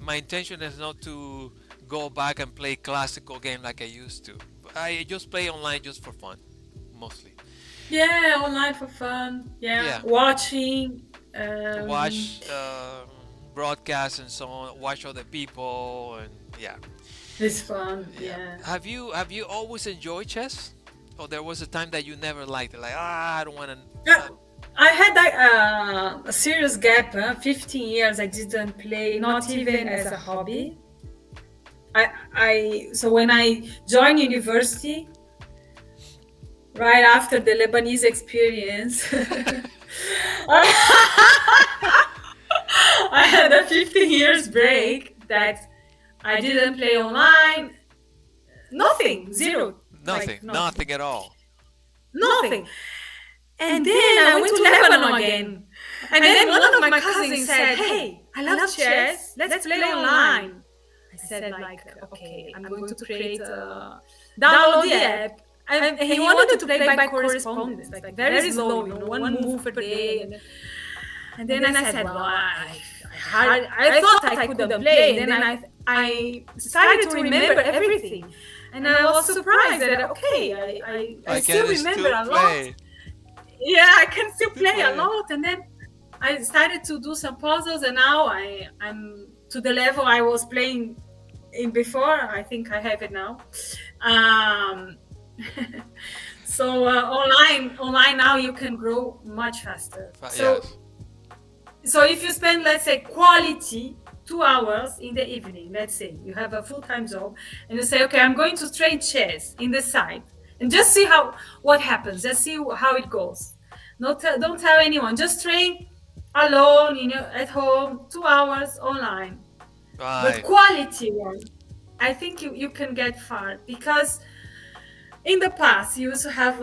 My intention is not to go back and play classical game like I used to. I just play online just for fun, mostly. Yeah, online for fun. Yeah. Watching. Watch broadcasts and so on. Watch other people and yeah. It's fun. Yeah. Have you always enjoyed chess, or there was a time that you never liked it? Like I don't want to. I had a serious gap. 15 years I didn't play, not even as a hobby. So when I joined university, right after the Lebanese experience, I had a 15 years break that I didn't play online. Nothing, zero. Nothing, nothing at all. Nothing. And then I went to Lebanon again. And then one of my cousins said, "Hey, I love chess. Let's play online." I said, like, okay, I'm going to create download the app. And he wanted to play by correspondence, like very slow, one move per day. And then I said, well, I thought I couldn't play. And then I started to remember everything. And I was surprised that, okay, I still remember a lot. Yeah, I can still play a lot. And then I started to do some puzzles, and now I'm to the level I was playing in before. I think I have it now. So online now you can grow much faster. So if you spend, let's say, quality 2 hours in the evening, let's say you have a full-time job, and you say, okay, I'm going to train chess in the side, and just see what happens. Just see how it goes. Don't tell anyone. Just train alone, at home, 2 hours online. Right. But quality one, I think you can get far, because in the past you used to have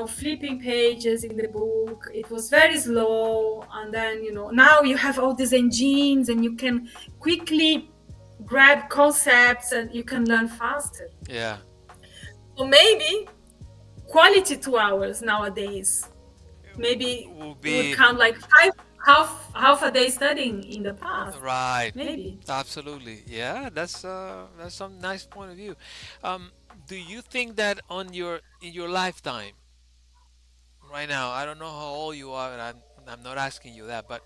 flipping pages in the book. It was very slow, and then now you have all these engines, and you can quickly grab concepts, and you can learn faster. Yeah. So maybe quality 2 hours nowadays. Maybe will it would be count like half a day studying in the past. right. Maybe. Absolutely. Yeah, that's some nice point of view. Do you think that on your in your lifetime right now, I don't know how old you are, and I'm not asking you that, but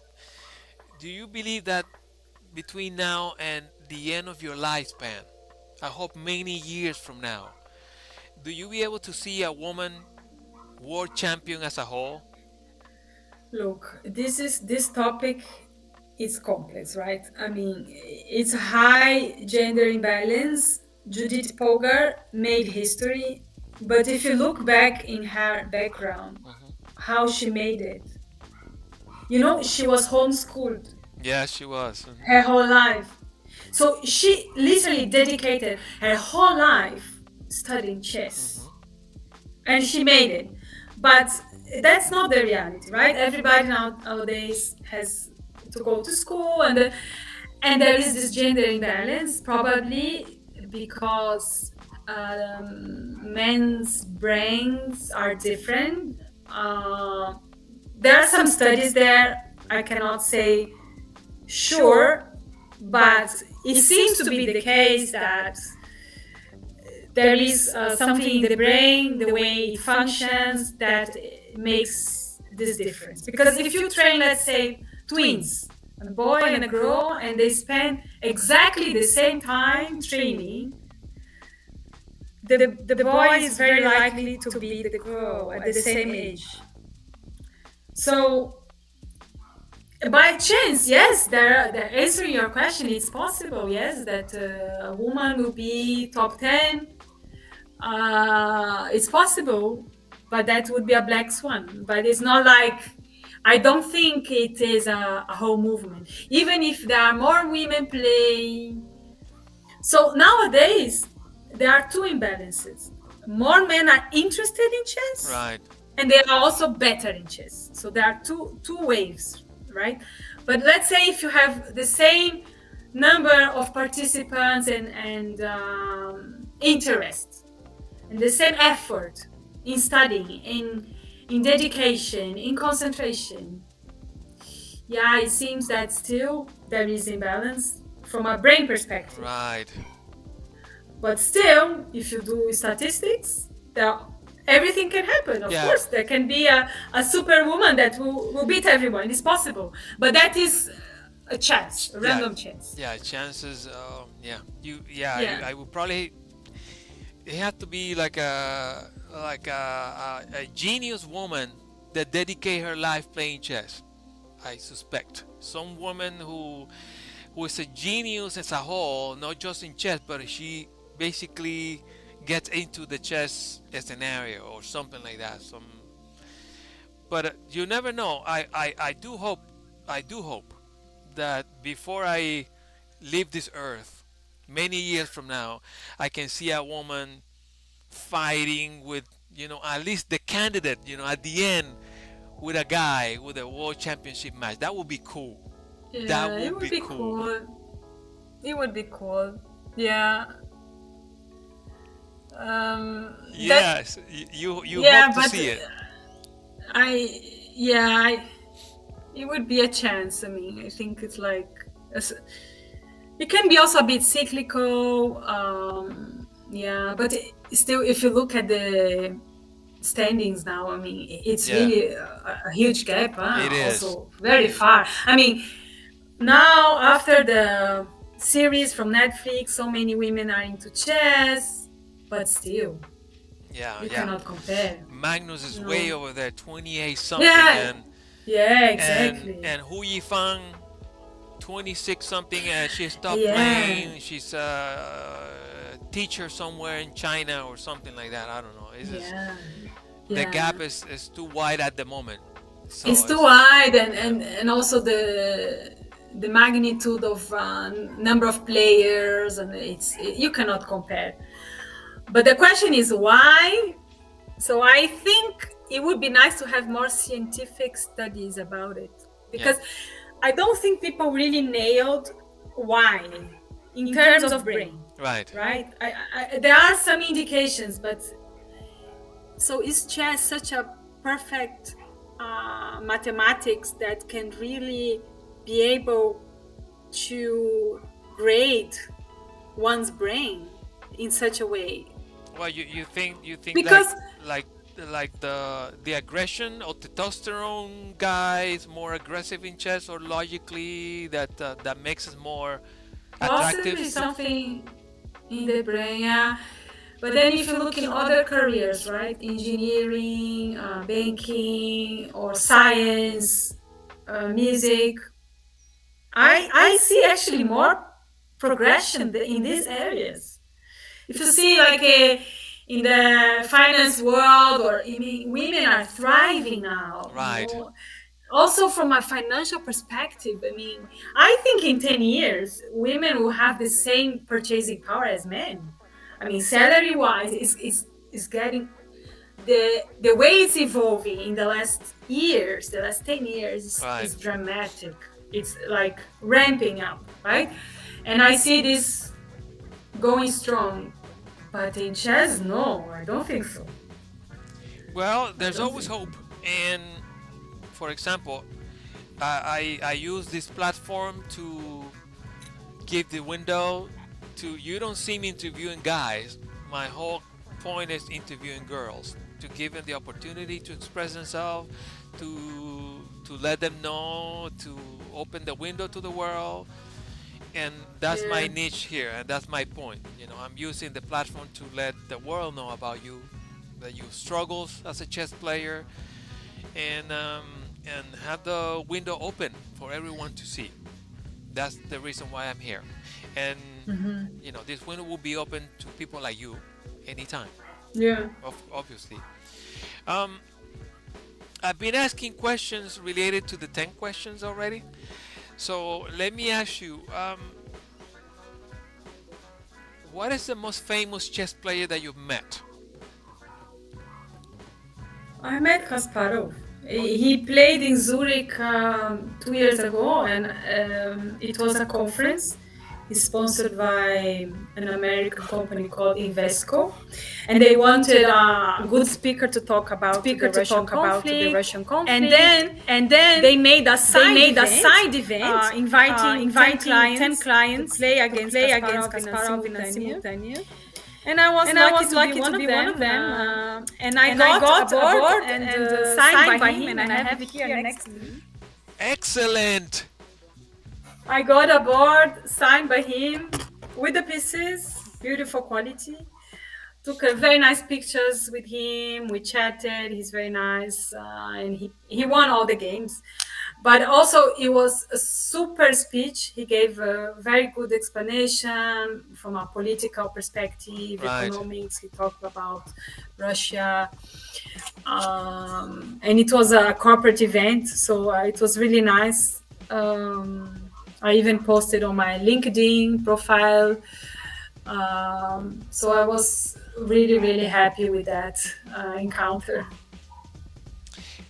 do you believe that between now and the end of your lifespan, I hope many years from now, do you be able to see a woman world champion as a whole? Look, this topic is complex, right? I mean, it's high gender imbalance. Judith Polgar made history, but if you look back in her background, Hmm. how she made it, you know, she was homeschooled Yeah, she was. her whole life. So she literally dedicated her whole life studying chess, Hmm. and she made it. But that's not the reality, right? Everybody nowadays has to go to school, and there is this gender imbalance, probably because men's brains are different. Uh, there are some studies there. I cannot say sure, but it seems to be the case that there is something in the brain, the way it functions, that makes this difference. Because if you train, let's say, twins, a boy and a girl, and they spend exactly the same time training, the boy is very likely to beat the girl at the same age. So by chance, yes, answering your question, it's possible, yes, that a woman will be top 10. It's possible, but that would be a black swan. But it's not like, I don't think it is a whole movement. Even if there are more women playing. So nowadays, there are two imbalances. More men are interested in chess, Right. and they are also better in chess. So there are two waves, right? But let's say if you have the same number of participants and interest, and the same effort in studying, in dedication, in concentration, yeah, it seems that still there is imbalance from a brain perspective. Right. But still, if you do statistics, everything can happen. Of Yeah. course, there can be a superwoman that will beat everyone. It's possible. But that is a chance, a random chance. Yeah, chances. Yeah, Yeah, Yeah. I would probably. It had to be like a genius woman that dedicate her life playing chess. I suspect some woman who is a genius as a whole, not just in chess, but she basically gets into the chess scenario or something like that. But you never know. I do hope. I do hope that before I leave this earth, many years from now, I can see a woman fighting with, at least the candidate, at the end with a guy with a world championship match. That would be cool. Yeah, That it would be cool. It would be cool. Yeah. Yes, you yeah, hope to but see it. It would be a chance. I mean, I think it's like it can be also a bit cyclical. Yeah, but still, if you look at the standings now, I mean, it's really a huge gap. It is. Also very far. I mean, now after the series from Netflix, so many women are into chess, but still, you cannot compare. Magnus is No. way over there, 28 something, Yeah. and Yeah, exactly. and Hu Yifang, 26 something, and she stopped Yeah. playing. She's a teacher somewhere in China or something like that. I don't know. It's just, the gap is too wide at the moment. So it's too wide, and also the magnitude of number of players, and you cannot compare. But the question is why. So I think it would be nice to have more scientific studies about it, because I don't think people really nailed why in terms of brain. Right. Right? There are some indications, but So is chess such a perfect mathematics that can really be able to grade one's brain in such a way? Well, you think Because like the aggression or testosterone guy is more aggressive in chess, or logically that makes us more attractive. Possibly something in the brain, yeah. But then if you look in other careers, right? Engineering, banking, or science, music, I see actually more progression in these areas. If you see like in the finance world, or I mean, women are thriving now, Right. Also from a financial perspective, I mean, I think in 10 years women will have the same purchasing power as men. I mean, salary wise is getting the way it's evolving in the last years, the last 10 years Right. is dramatic. It's like ramping up, right? And I see this going strong. But in chess, no, I don't think so. Well, I there's don't always think so. hope. And for example, I use this platform to give the window to, you don't see me interviewing guys. My whole point is interviewing girls, to give them the opportunity to express themselves, to let them know, to open the window to the world. And that's my Yeah. niche here, and that's my point. I'm using the platform to let the world know about you, that you struggles as a chess player, and have the window open for everyone to see. That's the reason why I'm here. And this window will be open to people like you anytime, Yeah. obviously. um, I've been asking questions related to the 10 questions already, so let me ask you, what is the most famous chess player that you've met? I met Kasparov. He played in Zurich 2 years ago, and it was a conference. It's sponsored by an American company called Invesco, and they wanted a good speaker to talk about the Russian conflict. And then they made a side event, inviting inviting 10 to clients play to against play against Kasparov in a Kasparov in a simultaneous. simultaneous. And I was And I lucky was to be lucky one to of be one of them. them. And I And I got got aboard and and signed by him, him, and I have it here next to me. Excellent. I got aboard, signed by him with the pieces, beautiful quality. Took very nice pictures with him. We chatted. He's very nice, and he won all the games. But also, it was a super speech. He gave a very good explanation from a political perspective, Right. economics. He talked about Russia, and it was a corporate event, so it was really nice. I even posted on my LinkedIn profile. So I was really, really happy with that encounter.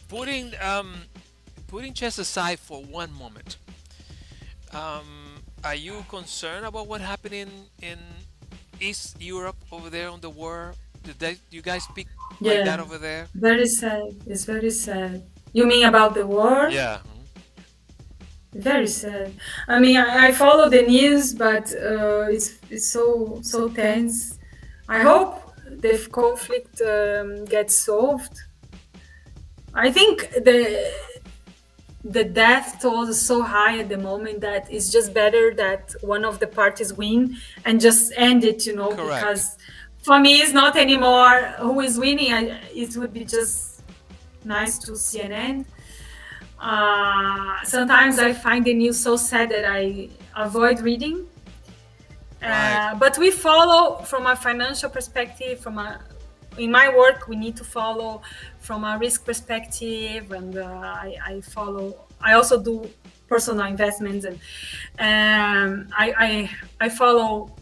Putting chess aside for one moment, are you concerned about what happened in East Europe over there on the war? You guys speak like that Yeah, over there? very sad. It's very sad. You mean about the war? Yeah. Very sad. I mean, I follow the news, but it's so tense. I hope the conflict gets solved. I think the death toll is so high at the moment that it's just better that one of the parties win and just end it, Correct. because for me it's not anymore who is winning. It would be just nice to see an end. Sometimes I find the news so sad that I avoid reading. Right. But we follow from a financial perspective, in my work, we need to follow from a risk perspective, and I also do personal investments, and I follow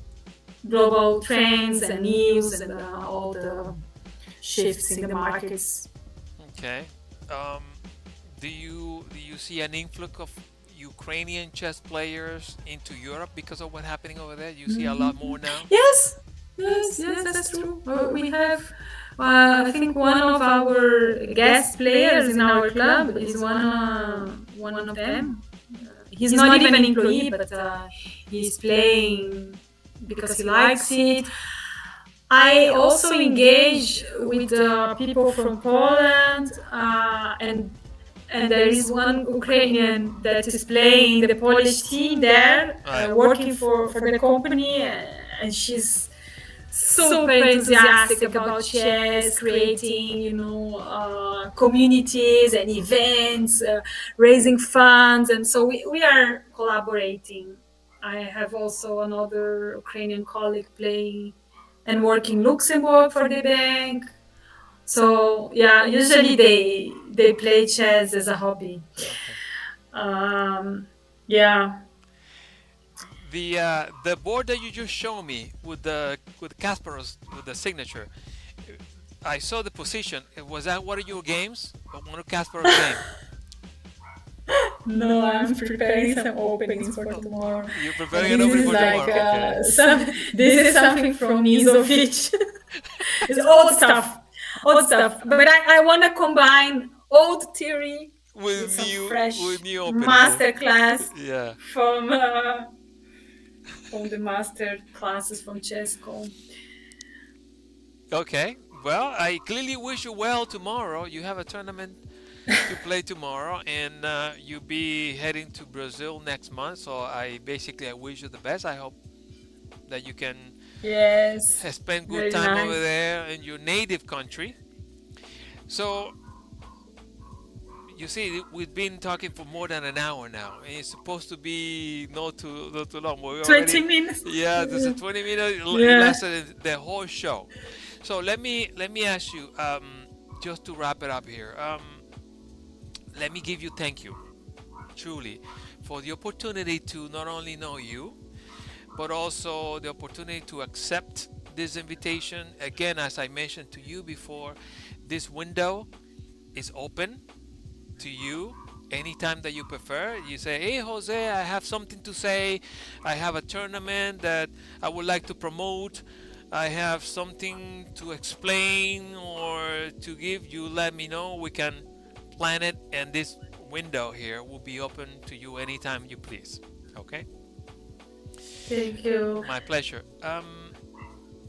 global trends and news and all the shifts in the markets. Okay. Do you see an influx of Ukrainian chess players into Europe because of what's happening over there? You see a lot more now. Yes, that's true. We have I think one of our guest players in our club is one of them. He's not even an employee, but he's playing because he likes it. I also engage with people from Poland, and there is one Ukrainian that is playing the Polish team there, working for the company, and she's super enthusiastic about chess, creating, communities and events, raising funds, and so we are collaborating. I have also another Ukrainian colleague playing and working Luxembourg for the bank. So yeah, usually they play chess as a hobby. Yeah. The board that you just showed me with Kasparov's with the signature, I saw the position. Was that one of your games? Or one of Kasparov's games? No, I'm preparing some openings for tomorrow. You're preparing an opening for tomorrow. Okay. This is something from Nizovic. It's old stuff. But I want to combine old theory with some fresh new opening. masterclass Yeah. from the master classes from Chessco. Okay. Well, I clearly wish you well tomorrow. You have a tournament to play tomorrow, and you'll be heading to Brazil next month. So I wish you the best. I hope that you can spend good time over there in your native country. So you see, we've been talking for more than an hour now, and it's supposed to be not too long. 20 minutes. Yeah, this is 20 minutes. It lasted the whole show. So let me ask you, just to wrap it up here. Let me give you thank you, truly, for the opportunity to not only know you, but also the opportunity to accept this invitation. Again, as I mentioned to you before, this window is open to you anytime that you prefer. You say, hey Jose, I have something to say. I have a tournament that I would like to promote. I have something to explain or to give. You let me know. We can plan it, and this window here will be open to you anytime you please. Okay? Thank you. My pleasure.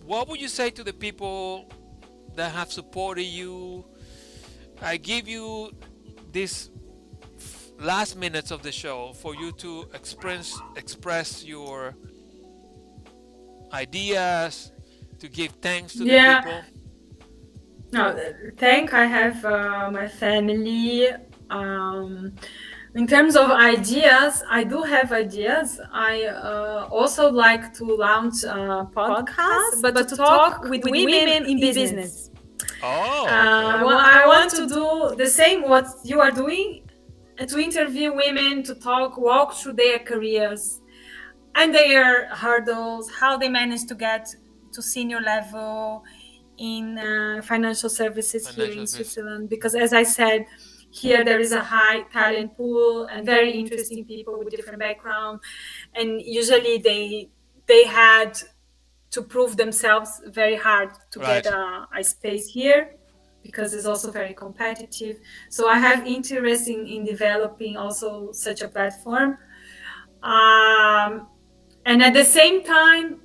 What would you say to the people that have supported you? I give you this last minutes of the show for you to express your ideas, to give thanks to the people. No, I have my family. In terms of ideas, I do have ideas. I also like to launch a podcast, but to talk with women in business. Oh, okay. I want to do the same what you are doing, to interview women, to walk through their careers and their hurdles, how they manage to get to senior level in financial services here in Switzerland. Because as I said, here there is a high talent pool and very interesting people with different backgrounds, and usually they had to prove themselves very hard to get a space here, because it's also very competitive. So I have interest in developing also such a platform. And at the same time,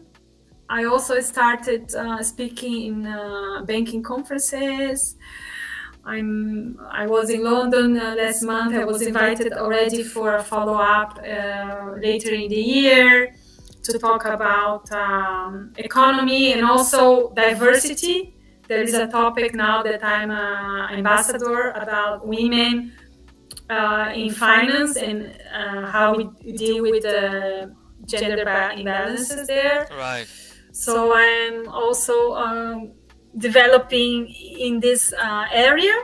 I also started speaking in banking conferences. I was in London last month. I was invited already for a follow-up later in the year to talk about economy and also diversity. There is a topic now that I'm an ambassador about women in finance and how we deal with the gender imbalances there. Right. So I'm also developing in this area.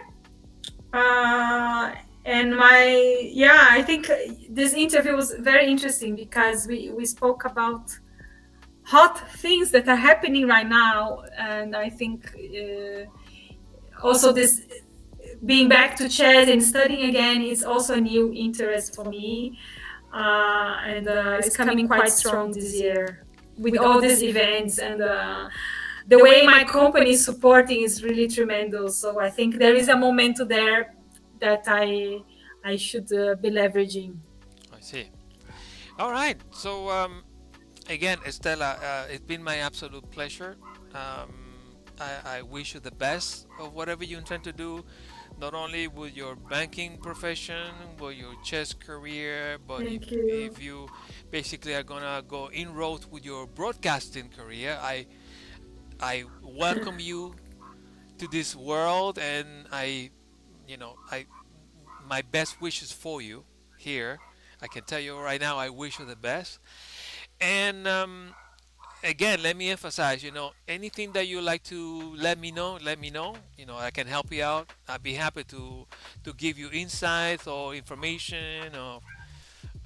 And I think this interview was very interesting because we spoke about hot things that are happening right now. And I think also this being back to chess and studying again is also a new interest for me. And it's coming quite strong this year with all these events and the way my company is supporting is really tremendous. So I think there is a moment there that I should be leveraging. I see. All right. So again, Estela, it's been my absolute pleasure. I wish you the best of whatever you intend to do, not only with your banking profession, with your chess career, but Thank you. if you basically are gonna go inroads with your broadcasting career, I welcome you to this world, and I my best wishes for you here. I can tell you right now, I wish you the best. And again, let me emphasize, anything that you like to let me know. I can help you out. I'd be happy to give you insights or information of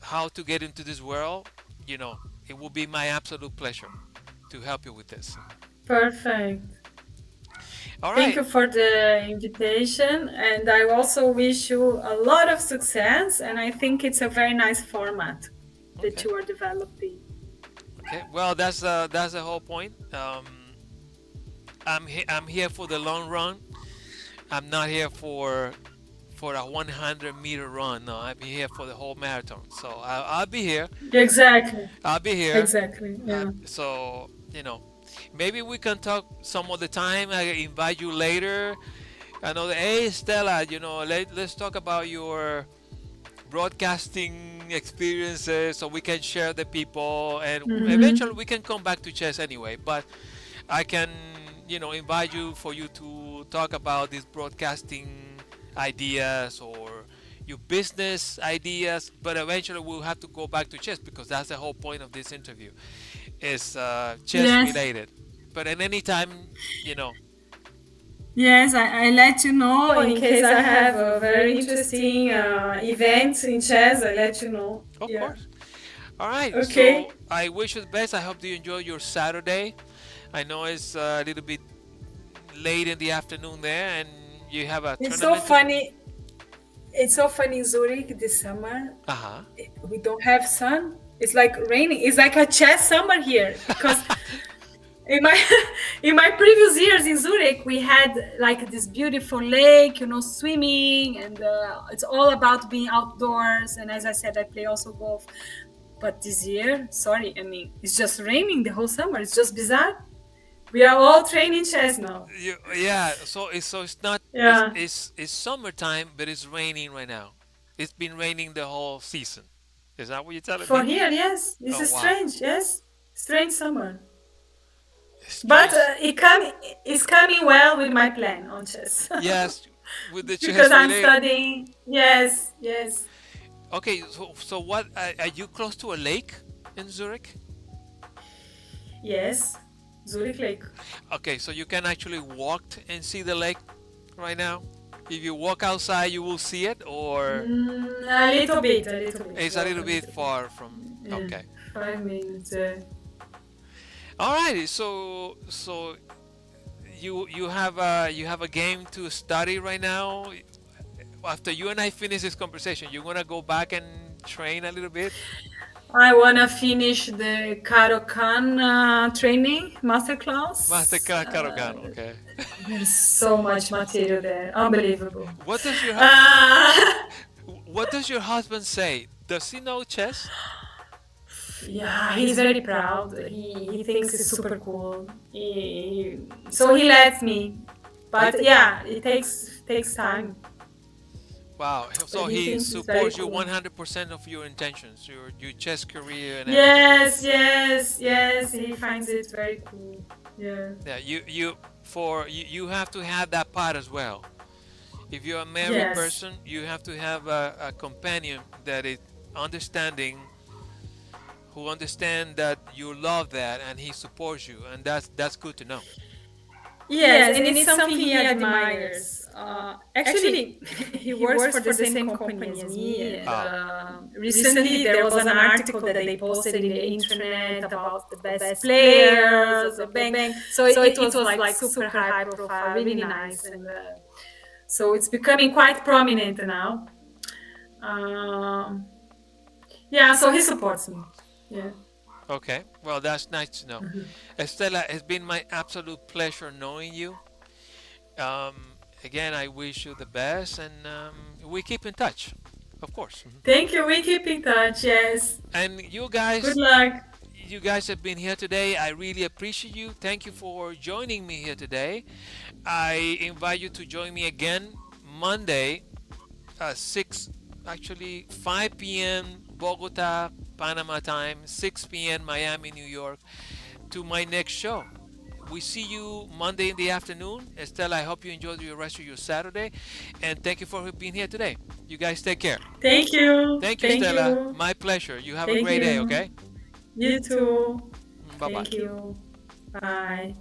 how to get into this world. It will be my absolute pleasure to help you with this. Perfect. All Thank right. you for the invitation. And I also wish you a lot of success. And I think it's a very nice format that Okay. you are developing. Okay. Well, that's the whole point. I'm here for the long run. I'm not here for a 100-meter run. No, I'm here for the whole marathon. So I'll be here. Exactly. I'll be here. Exactly. Yeah. So maybe we can talk some other time. I invite you later. I know that, hey Stella, let's talk about your broadcasting experiences so we can share the people, and eventually Mm-hmm. we can come back to chess anyway. But I can invite you for you to talk about these broadcasting ideas or your business ideas, but eventually we'll have to go back to chess because that's the whole point of this interview is chess Yes. related. But at any time, you know Yes, I let you know in case I have a very interesting event in chess. I let you know. of Yeah. course. All right, Okay. so I wish you the best. I hope you enjoy your Saturday. I know it's a little bit late in the afternoon there, and you have a It's so tournament to. funny. It's so funny in Zurich this summer. Uh We don't have sun. It's like raining. It's like a chess summer here because huh. in my in my previous years in Zurich we had like this beautiful lake, swimming, and it's all about being outdoors. And as I said, I play also golf. But this year, sorry, I mean, it's just raining the whole summer. It's just bizarre. We are all training chess now. Yeah. So it's not. Yeah. It's summertime, but it's raining right now. It's been raining the whole season. Is that what you're telling For me? here, yes, this Oh is wow. strange. Yes, strange summer. But Strange. it's coming well with my plan on chess Yes, with the chess because I'm relay. studying. Yes, yes, Okay, so what are you close to a lake in Zurich? yes. Zurich Lake. Okay, so you can actually walk and see the lake right now. If you walk outside, you will see it, or A little bit, a little bit. it's a Walk little a bit little bit. far from. Yeah, Okay. 5 minutes. All right. So you have a game to study right now. After you and I finish this conversation, you're gonna go back and train a little bit. I wanna finish the Karokan training Master masterclass. Karogan. Okay. There's so much material there, unbelievable. What does your Uh, what does your husband say? Does he know chess? Yeah, he's very proud. He thinks it's super cool. So he lets me, but yeah, it takes time. Wow. But So he he thinks it's very supports you cool. 100% of your intentions, your chess career and everything. Yes, yes, yes. He finds it very cool. Yeah. Yeah. You have to have that part as well. If you're a married Yes. person, you have to have a companion that is understanding, who understand that you love that and he supports you, and that's good to know. Yes, and it's something he admires. Actually, he works for the same company as me. And Oh, recently, there was an article that they posted in the internet about the best players of the bank. So it was like super high profile, really nice, and so it's becoming quite prominent now. Um, yeah, so he supports me. Yeah. Okay. Well, that's nice to know. Estela, it's been my absolute pleasure knowing you. Um, Again, I wish you the best, and we keep in touch, of course. Thank you. We keep in touch. Yes. And Good luck. you guys have been here today. I really appreciate you. Thank you for joining me here today. I invite you to join me again Monday, 6, actually 5 p.m. Bogota, Panama time, 6 p.m. Miami, New York, to my next show. We see you Monday in the afternoon. Estelle, I hope you enjoy the rest of your Saturday. And thank you for being here today. You guys take care. Thank you. Thank you, Thank Stella. you. My pleasure. You have a Thank great day, you. okay? You too. Bye bye. Thank you. Bye.